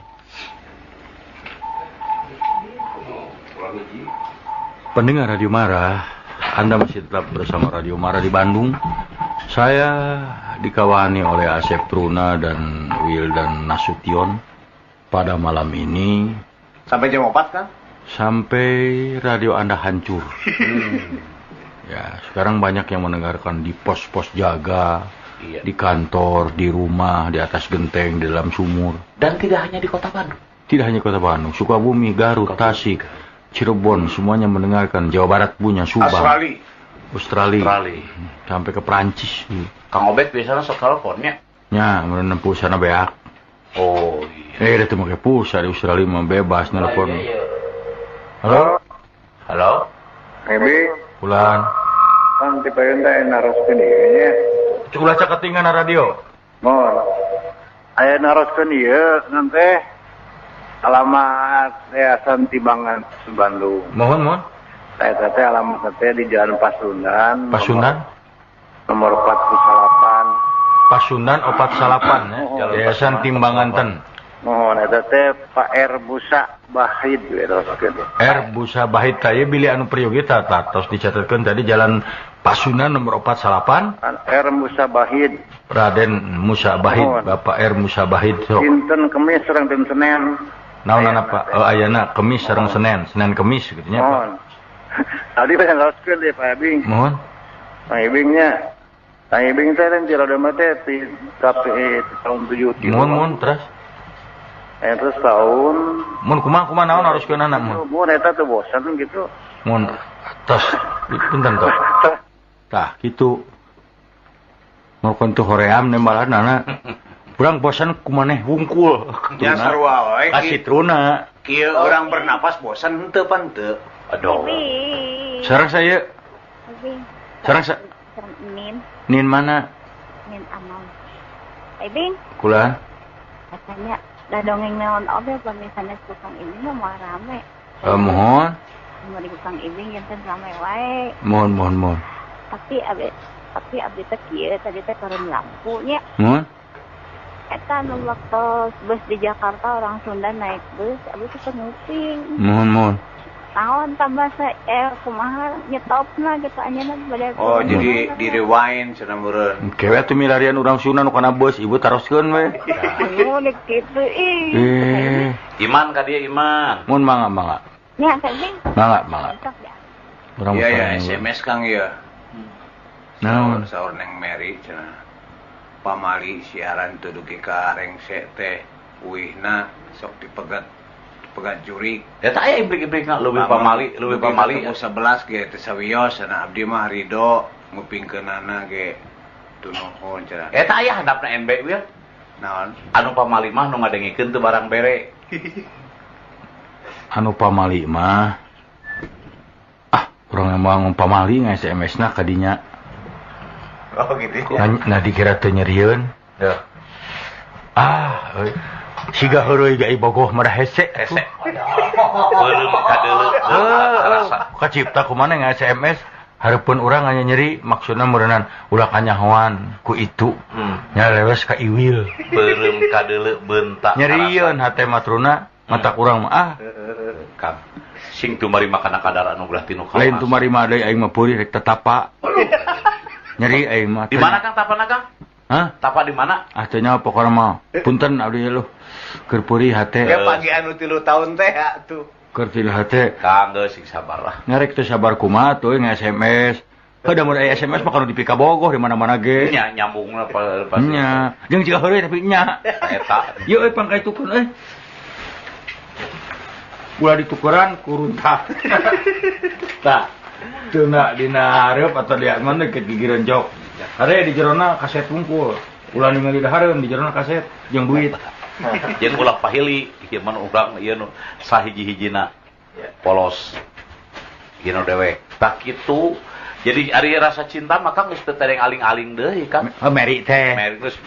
Speaker 1: Pendengar Radio Mara, Anda masih tetap bersama Radio Mara di Bandung. Saya dikawani oleh Asep Truna dan Wildan Nasution pada malam ini.
Speaker 6: Sampai jam 4 kan?
Speaker 1: Sampai radio Anda hancur. Ya, sekarang banyak yang mendengarkan di pos-pos jaga, di kantor, di rumah, di atas genteng, di dalam sumur.
Speaker 2: Dan tidak hanya di Kota Bandung.
Speaker 1: Tidak hanya Kota Bandung, Sukabumi, Garut, Tasik, Cirebon, semuanya mendengarkan. Jawa Barat punya, Subang. Australia. Sampai ke Perancis.
Speaker 2: Kang Obet biasanya sok teleponnya.
Speaker 1: Ya, menempuh sana beak.
Speaker 2: Oh iya.
Speaker 1: Itu pakai pulsa di Australia mah bebas nelpon.
Speaker 2: Iya.
Speaker 1: Halo?
Speaker 2: Halo?
Speaker 12: Ebi,
Speaker 1: Bulan.
Speaker 12: kan tipe teh naroskeun ieu nya.
Speaker 1: Cuk ulah cak ketinggalan radio.
Speaker 12: Mohon. Aya naroskeun ieu ngan teh alamat Yayasan Timbangan Bandung.
Speaker 1: Mohon.
Speaker 12: Saya teh alamat teh di Jalan Pasundan. Nomor 48.
Speaker 1: Pasundan 48 ya. Yayasan Timbangan ten.
Speaker 12: Mohon eta teh Pak R. Busa Bahid teruskeun.
Speaker 1: R. Busa Bahid teh bilih anu priyogi tah tos dicatatkeun tadi Jalan Pasundan nomor 48.
Speaker 12: R. Musa Bahid.
Speaker 1: Raden Musa Bahid, Bapak R. Musa Bahid.
Speaker 12: Dinten Kemis sareng dinten Senin.
Speaker 1: Naon Pak? Ayeuna Kemis sareng Senin Kemis gitu nya Pak.
Speaker 12: Tadi pengen laraskeun deh Pak Ibing.
Speaker 1: Mohon.
Speaker 12: Pak Ibingnya. Pak Ibing teh dan Ciradema teh di KPI tahun 7.
Speaker 1: Mohon terus.
Speaker 12: Terus tahun.
Speaker 1: Mohon kumaha naon haruskeun anak mohon.
Speaker 12: Mohon eta teh bosan gitu.
Speaker 1: Mohon tos pinten tos. Tah kitu. Mau kontu hoream nembalanana. Urang bosan kumaneh wungkul.
Speaker 6: Ya sarua we.
Speaker 1: Kasih truna.
Speaker 6: Kieu urang bernapas bosan henteu pan teu.
Speaker 2: Aduh.
Speaker 1: Sareng saya. Sareng Nin mana?
Speaker 13: Nin Anom. Ibing.
Speaker 1: Kula.
Speaker 13: Katanya dah dongeng neon obe misalnya tukang ini mah rame.
Speaker 1: Mohon.
Speaker 13: Mau di tukang Ibing enten rame wae.
Speaker 1: Mohon.
Speaker 13: Tapi abdi teh kieu tadi teh turun lampunya.
Speaker 1: Mohon.
Speaker 13: Eta nu waktu bus di Jakarta orang Sunda naik bus, abis itu nguping.
Speaker 1: Mohon.
Speaker 13: Tahun tambah kumaha nyetopna gitu anjeunna bade.
Speaker 6: Oh, jadi di rewind cenah meureun.
Speaker 1: Kewe atuh milarian urang Sunda nu kana bus, ibu taroskeun we.
Speaker 13: Oh, nek kitu ih.
Speaker 2: Iman ka dia Iman.
Speaker 1: Mun mangga.
Speaker 13: Nya kambing.
Speaker 1: Mangga. Urang
Speaker 6: Iya, SMS Kang ya.
Speaker 1: Naon?
Speaker 6: Saur Neng Mary cenah. Pamali siaran teu dugi ka rengse teh uihna sok dipegat jurig.
Speaker 2: Eta aya ibrik-ibrikna leuwih pamali
Speaker 6: 11 ge teh sawios cenah abdi mah Ridho ngupingkeunana ge teu nuhun cenah.
Speaker 2: Eta aya handapna NB we.
Speaker 6: Naon?
Speaker 2: Anu pamali mah nu ngadengikeun teu barang bere.
Speaker 1: Anu pamali mah urang ngomong pamali nge-SMS-na ka dinya.
Speaker 6: Oh gitu
Speaker 1: ya. Nah dikira teu nyerieun.
Speaker 2: Heuh.
Speaker 1: Siga heureui ge bogoh mah hese.
Speaker 2: Beureum kadeuleu rasa.
Speaker 1: Kacipta kumaha nge-SMS hareupeun urang aya nyeri maksudna meureunnan ulah kanyahoan ku itu. Nya leres ka iwil.
Speaker 2: Beureum kadeuleu beuntak.
Speaker 1: Nyerieun hate matruna matak urang mah
Speaker 2: Kang. Sing tumari makan kadar anu belah tinu kawas.
Speaker 1: Lain tumari mah deui aing mah peuri rek tetapa. Nyeri aing mah.
Speaker 2: Di mana Kang tapana Kang?
Speaker 1: Hah?
Speaker 2: Tapa di mana?
Speaker 1: Atunya pokona mah. Punten abdi lu. Keur peuri hate.
Speaker 6: Ya pagi anu 3 tahun teh atuh.
Speaker 1: Keur tilu hate.
Speaker 2: Kang geus sing sabar lah.
Speaker 1: Ngarek teu sabar kumaha tuh nge-SMS. Heuh mun aya SMS mah kana dipika bogoh di mana-mana ge.
Speaker 2: Nya nyambungna pas.
Speaker 1: Nya. Jeung jiga heureui tapi nya.
Speaker 2: Eta.
Speaker 1: Ieu pangkai tukeun euy. Ulah ditukeran kurunta. Tah. Teu na dina hareup atau di mana ke gigireun jok. Are di jerona kaset wungkul. Ulah ningali dahareun di jerona kaset jeung duit.
Speaker 2: Jeung ulah pahili ieu mah urang ieu nu sahiji-hijina polos. Ieu nu dewek. Tah kitu. Jadi ari rasa cinta maka geus teu tereng aling-aling deui kan.
Speaker 1: Meri teh.
Speaker 2: Meri geus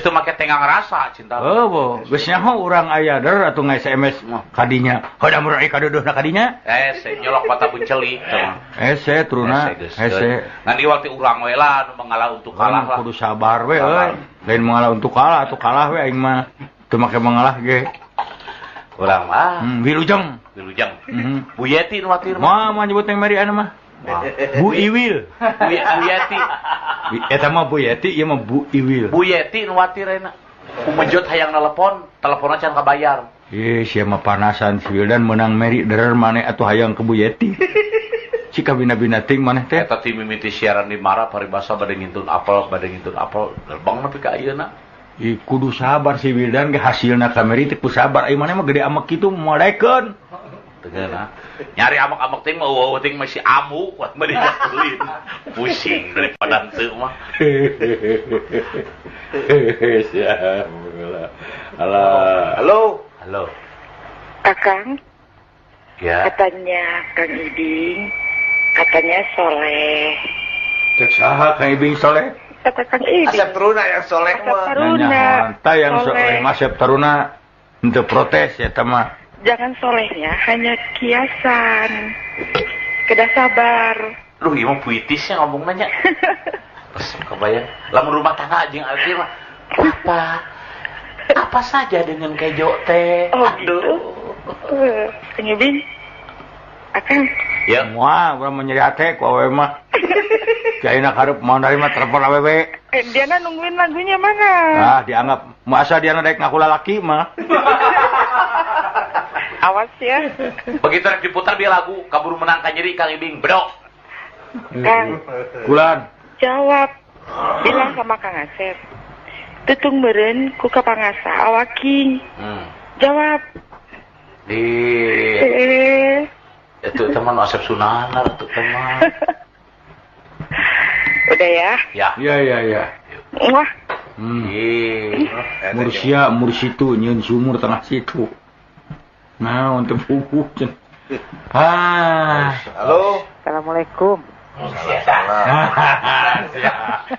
Speaker 2: teu make tengang rasa cinta.
Speaker 1: Bo, geus nyaho urang aya der atuh nge-SMS kadinya. Hoda meureun ai kaduduhna kadinya.
Speaker 2: Se nyolok mata bunceli tah.
Speaker 1: Ese truna, ese.
Speaker 2: Ngan ieu waktu urang we lah nu mengalah untuk kalah lah.
Speaker 1: Kudu sabar we euy. Lain mengalah untuk kalah atuh kalah we aing mah. Teu make mengalah ge.
Speaker 2: Urang mah
Speaker 1: Wilujeng.
Speaker 2: Bu Yeti nu watir mah.
Speaker 1: Mah nyebut Neng Mary anu mah. Bu Iwil.
Speaker 2: Bu Yeti.
Speaker 1: Eta mah Bu Yeti, ieu mah Bu Iwil.
Speaker 2: Bu Yeti nu watir ayeuna. Kumejut hayang nelpon, teleponna can kabayar.
Speaker 1: Sia mah panasan si Wildan menang Mary derer maneh atuh hayang ke Bu Yeti. Cika bina-bina ting maneh teh.
Speaker 2: Eta ti mimiti siaran di Mara paribasa bade ngintun apel, terbang nepi ka ayeuna.
Speaker 1: Kudu sabar si Wildan ge hasilna ka Mary teh ku sabar. Ai maneh mah gede amek kitu modekeun.
Speaker 2: Tegeuna. Nyari amek-amek ting mah eueuh ting masih amu kuat mah dijakulin. Pusing daripada henteu mah. Halo.
Speaker 14: Akang.
Speaker 2: Ya.
Speaker 14: Katanya Kang Ibing, katanya soleh.
Speaker 1: Cek saha Kang Ibing soleh?
Speaker 14: Kata Kang Ibing.
Speaker 6: Asep Taruna yang soleh mah.
Speaker 1: Tah yang soleh Asep Taruna henteu protes ya tah mah.
Speaker 14: Jangan solehnya hanya kiasan. Kedah sabar.
Speaker 2: Lu ieu mah puitisnya ngomong nanya. Terus kebayang, lamun rumah tangga jeung ari mah apa saja dengan kejo teh.
Speaker 14: Aduh. Kang Ibing. Akang.
Speaker 2: Ya.
Speaker 1: Wah, urang menyeri hate ku awewe mah. Kaina karep mau narima telepon awewe.
Speaker 14: Diana nungguin lagunya mana?
Speaker 1: Ah, dianggap masa Diana daek ngaku lalaki mah.
Speaker 14: Awas ya.
Speaker 2: Begitu rek diputar dia lagu kaburu menang ka nyeri Kang Ibing bedok.
Speaker 14: Kang.
Speaker 1: Kulan.
Speaker 14: Jawab. Bilang sama Kang Asep. Tutung meureun ku ka pangasa awaki. Jawab.
Speaker 2: Itu teman Asep Sunana tuh teman.
Speaker 14: Udah ya?
Speaker 1: Ya.
Speaker 14: Wah.
Speaker 1: Mursitu nyeun sumur tengah situ. Nah, untuk buku.
Speaker 6: Halo.
Speaker 11: Assalamualaikum.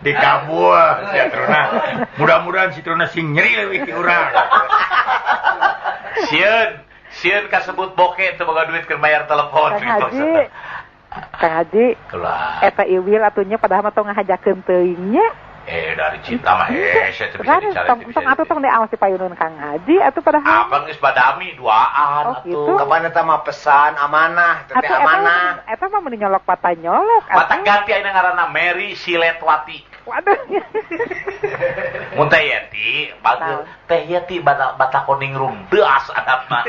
Speaker 1: Di kabul si Truna. Mudah-mudahan si Truna sing nyeri leuwih ti urang.
Speaker 2: Sieun kasebut bokeh teu boga duit keur bayar telepon.
Speaker 11: Kang Haji. Eta Iwil atunya padahal mah tong ngahajakeun teuing nya.
Speaker 2: Dari cinta mah hese teh bisa dicari.
Speaker 15: Tong diawas di payunan Kang Haji atuh padahal.
Speaker 2: Abang geus badami duaan atuh.
Speaker 6: Kapan eta mah pesan amanah, teh amanah.
Speaker 15: Eta mah meni nyolok mata nyolok.
Speaker 2: Mata ganti ayeuna ngaranna Mary Siletwati.
Speaker 15: Waduh.
Speaker 2: Mun teh Yeti, bagus. Teh Yeti batako ningrum deas adatna.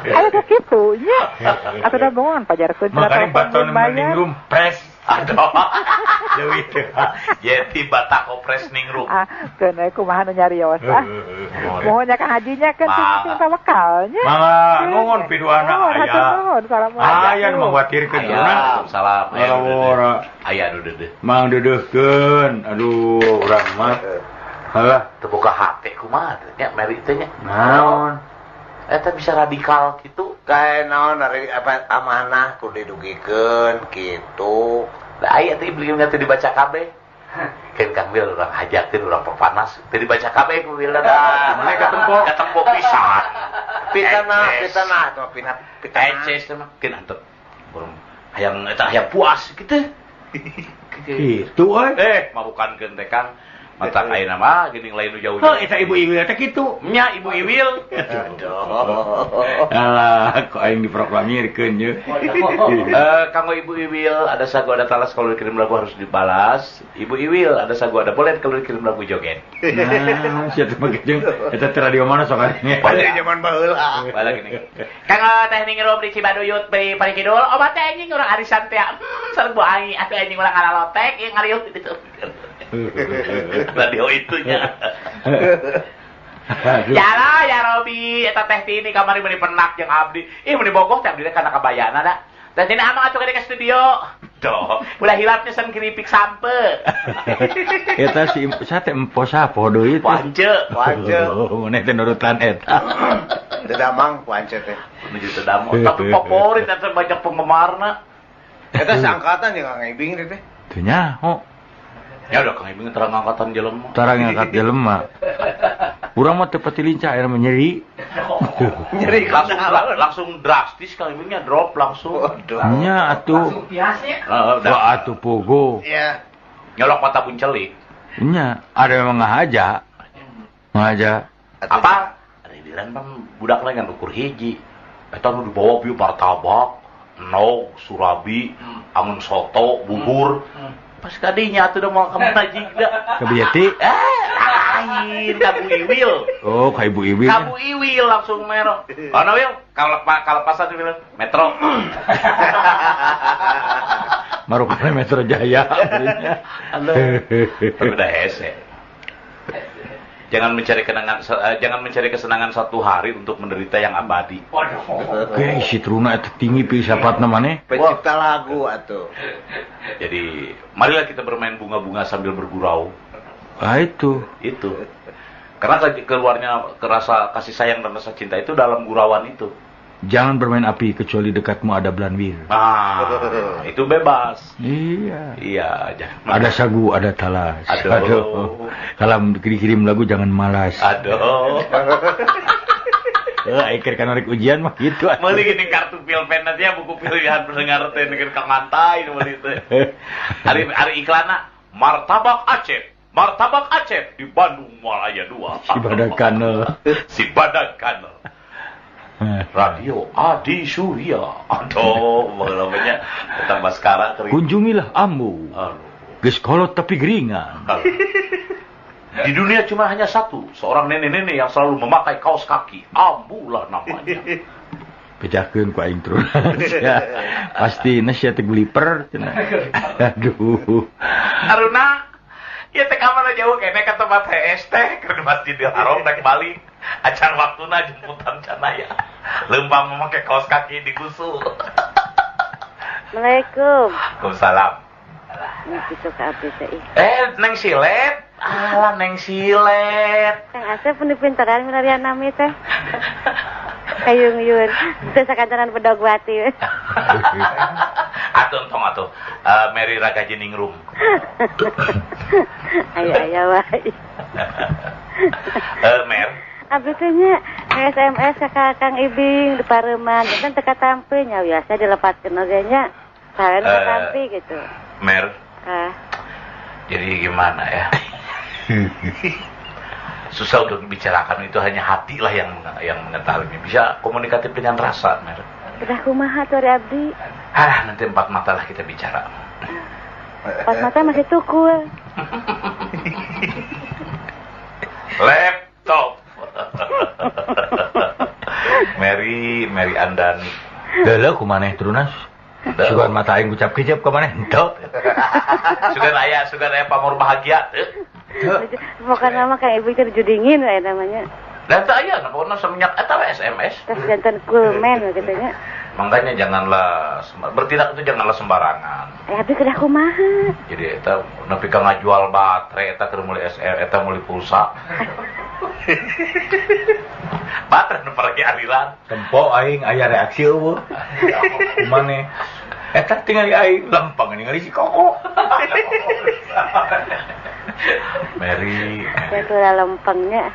Speaker 15: Aya kitu nya. Atuh da bongon pajarkeun
Speaker 1: makanya baton ningrum pres.
Speaker 2: Aduh. Deui teh. Yeti batako pres ningrum.
Speaker 15: Keun kumaha nu nyarios Mohon nya Kang Haji nya kan sing tawakalnya.
Speaker 1: Mangga nuhun piduana aya. Aya nu mangwatirkeun duna.
Speaker 2: Salam. Aya nu deudeuh.
Speaker 1: Mang deudeuhkeun. Aduh, urang mah. Halah,
Speaker 2: teu boga hate kumaha teh nya Mary teh nya.
Speaker 1: Naon?
Speaker 2: Eta bisa radikal gitu.
Speaker 6: Kae naon apa amanah kudu didugikeun kitu.
Speaker 2: Da aya teh iblis teh dibaca kabeh. Kan Kang Wil urang hajakeun urang pepanas teh dibaca kabeh ku Wil da.
Speaker 1: Mana
Speaker 2: katempo pisan.
Speaker 6: Pitana teh pitana.
Speaker 2: Eces teh mah keun antep. Hayang eta hayang puas kitu.
Speaker 1: Kitu euy.
Speaker 2: Mabukankeun teh Kang. Mata ayeuna mah geuning lain nu jauh-jauh.
Speaker 1: Eta Ibu Iwil teh kitu.
Speaker 2: Nya Ibu Iwil.
Speaker 1: Alah, kok aing diproklamirkeun ye.
Speaker 2: Kanggo Ibu Iwil ada sagu ada talas kalau dikirim lagu harus dibalas. Ibu Iwil ada sagu ada boleh kalau dikirim lagu joget.
Speaker 1: Nah, sia teh mah jeung eta teh radio mana sok arenya.
Speaker 6: Pada zaman baheula.
Speaker 2: Bala gini. Kanggo teh ningrum di Cibaduyut beuy pari kidul. Obat teh anjing urang arisan teh. Sareng bu aing atuh anjing urang ngalalotek ieu ngariuk kitu. Radio itunya. Jala ya Robi, eta teh tini kamari meuni penak jeung abdi. Ih meuni bogoh teh abdi kana kabayana da. Teh tini amang atuh ke studio. Doh, ulah hilapnya sen keripik sampe.
Speaker 1: Eta si sate empo sapo deui teh.
Speaker 6: Wance.
Speaker 1: Mun teh nurutan eta.
Speaker 6: Dedamang wance teh.
Speaker 2: Menuju Dedamang, tapi favorit eta banyak penggemarna.
Speaker 6: Eta seangkatan jeung Kang Ibing teh.
Speaker 1: Teu nyaho.
Speaker 2: Ya udah Kang Ibing terang angkatan jelema.
Speaker 1: Terang angkat jelema. Urang mah teu pati lincah ayeuna nyeri.
Speaker 6: Nyeri
Speaker 2: langsung drastis Kang Ibingnya drop langsung.
Speaker 1: Nya atuh.
Speaker 3: Langsung piasnya.
Speaker 1: Wah atuh pogo.
Speaker 6: Iya.
Speaker 2: Nyolok mata buncelik.
Speaker 1: Nya, ada memang ngahaja. Ngahaja.
Speaker 2: Apa? Ada bilang bang budak lain kan ukur hiji. Eta nu dibawa bieu martabak, nog, surabi, angun soto, bubur. Pas kadinya atuh udah mau kamu najik dah.
Speaker 1: Ke Biati?
Speaker 2: Lain, Kabu Iwil.
Speaker 1: Oh, ka Ibu Iwil.
Speaker 2: Kabu Iwil langsung mero. Ono Wil, kalau pasan Wil, Metro.
Speaker 1: Marukana Metro Jaya.
Speaker 2: Udah hese. Jangan mencari kesenangan satu hari untuk menderita yang abadi.
Speaker 1: Oke, si Truna itu tinggi pisapatna maneh.
Speaker 6: Pencipta lagu atuh.
Speaker 2: Jadi, marilah kita bermain bunga-bunga sambil bergurau.
Speaker 1: Ah itu.
Speaker 2: Karena keluarnya rasa kasih sayang dan rasa cinta itu dalam gurauan itu.
Speaker 1: Jangan bermain api kecuali dekatmu ada belanwir.
Speaker 2: Itu bebas.
Speaker 1: Iya,
Speaker 2: jangan.
Speaker 1: Ada sagu, ada talas. Aduh. Kalau dikirim lagu jangan malas.
Speaker 2: Aduh.
Speaker 1: Iker kan rek ujian mah gitu.
Speaker 2: Meuli gini kartu pulpen nanti ya buku pilihan pendengar teh negeun ka ngantai meuli teh. Hari iklanna Martabak Aceh. Martabak Aceh di Bandung Malaya 2. Si Badak Kanel. Radio Adi Surya. Aduh, namanya tentang Baskara.
Speaker 1: Kunjungilah Ambu. Geus kolot tapi geringan.
Speaker 2: Di dunia cuma hanya satu, seorang nenek-nenek yang selalu memakai kaos kaki. Ambu lah namanya.
Speaker 1: Pejakeun ku aing terus. Pasti sia teh guliper. Aduh.
Speaker 2: Aruna, ieu teh kamana jauh kene ka tempat HS teh keur Masjidil Haram rek balik. Acan waktuna jemputan canaya. Lembang memakai kaos kaki digusul.
Speaker 13: Assalamualaikum.
Speaker 2: Waalaikumsalam.
Speaker 13: Gitu ka abdi teh.
Speaker 2: Neng Silet. Alah Neng Silet.
Speaker 13: Kang Asep pun dipinteran menarian nami teh. Kayung-yun. Teu sakancanan bedogwati.
Speaker 2: Atuh. Mary Raga Jeningrum.
Speaker 13: Aya wae.
Speaker 2: Mer.
Speaker 13: Abdi teh nya SMS ka Kang Ibing di Pareuman, kan teu katampi nya biasa dilepaskeun oge nya. Saren katampi gitu.
Speaker 2: Mer. Jadi gimana ya? Susah untuk dibicarakan, itu hanya hati lah yang mengetahui. Bisa komunikatif dengan rasa, Mer.
Speaker 13: Udah kumaha tuh Abdi?
Speaker 2: Nanti empat mata lah kita bicara.
Speaker 13: Empat mata masih tukul.
Speaker 2: Laptop. Mary Andani.
Speaker 1: Dahlah kumaneh turunas. Sugan mata aing ucap kejap kumaneh henteu.
Speaker 2: Sugan aya pamor bahagia.
Speaker 13: Pokoknya nama kayak ibu terjudingin lah namanya.
Speaker 2: Dan tak aya pokoknya semenjak eta SMS.
Speaker 13: Terus jantan kulmen katanya.
Speaker 2: Makanya janganlah bertindak itu janganlah sembarangan.
Speaker 13: Tapi kedah kumaha.
Speaker 2: Jadi eta nepi ka ngajual baterai eta keur meuli eta meuli pulsa. Baterai nu pergi arilan.
Speaker 1: Tempo aing aya reaksi eueuh. Kumaneh. Eta tinggal aing lempeng ningali si Koko.
Speaker 2: Mary.
Speaker 13: Itu lah lempengnya.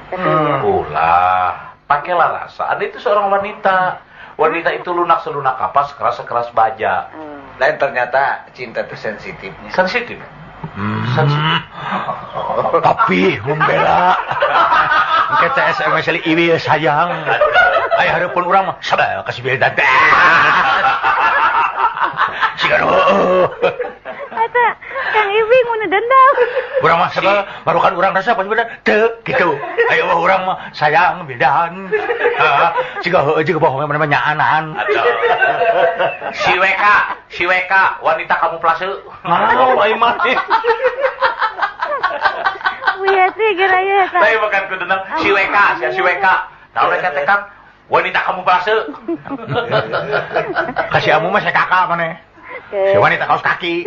Speaker 2: Ulah, pakailah rasa. Anda itu seorang wanita. Wanita itu lunak selunak kapas, sekeras baja.
Speaker 6: Dan ternyata cinta itu sensitif.
Speaker 2: Sensitif.
Speaker 1: Tapi membela. Kita SMS li ieu sayang. Aya hareupeun urang mah sabal kasih beda. Siga
Speaker 13: Eta Kang Ibing mun dendam.
Speaker 1: Urang mah sabal barukan urang rasa pas bener teu gitu. Aya urang mah sayang bedan. Siga heueuh jeung bohong mana nyaanan.
Speaker 2: Si WK wanita kamuflase.
Speaker 1: Naon ai mah.
Speaker 13: Wiatri geraya eta.
Speaker 2: Tapi bukan kudu si WK. Naon rek teh Kang? Wanita kamuflase.
Speaker 1: Kasih amu mah saya kakak maneh. Si wanita kaos kaki.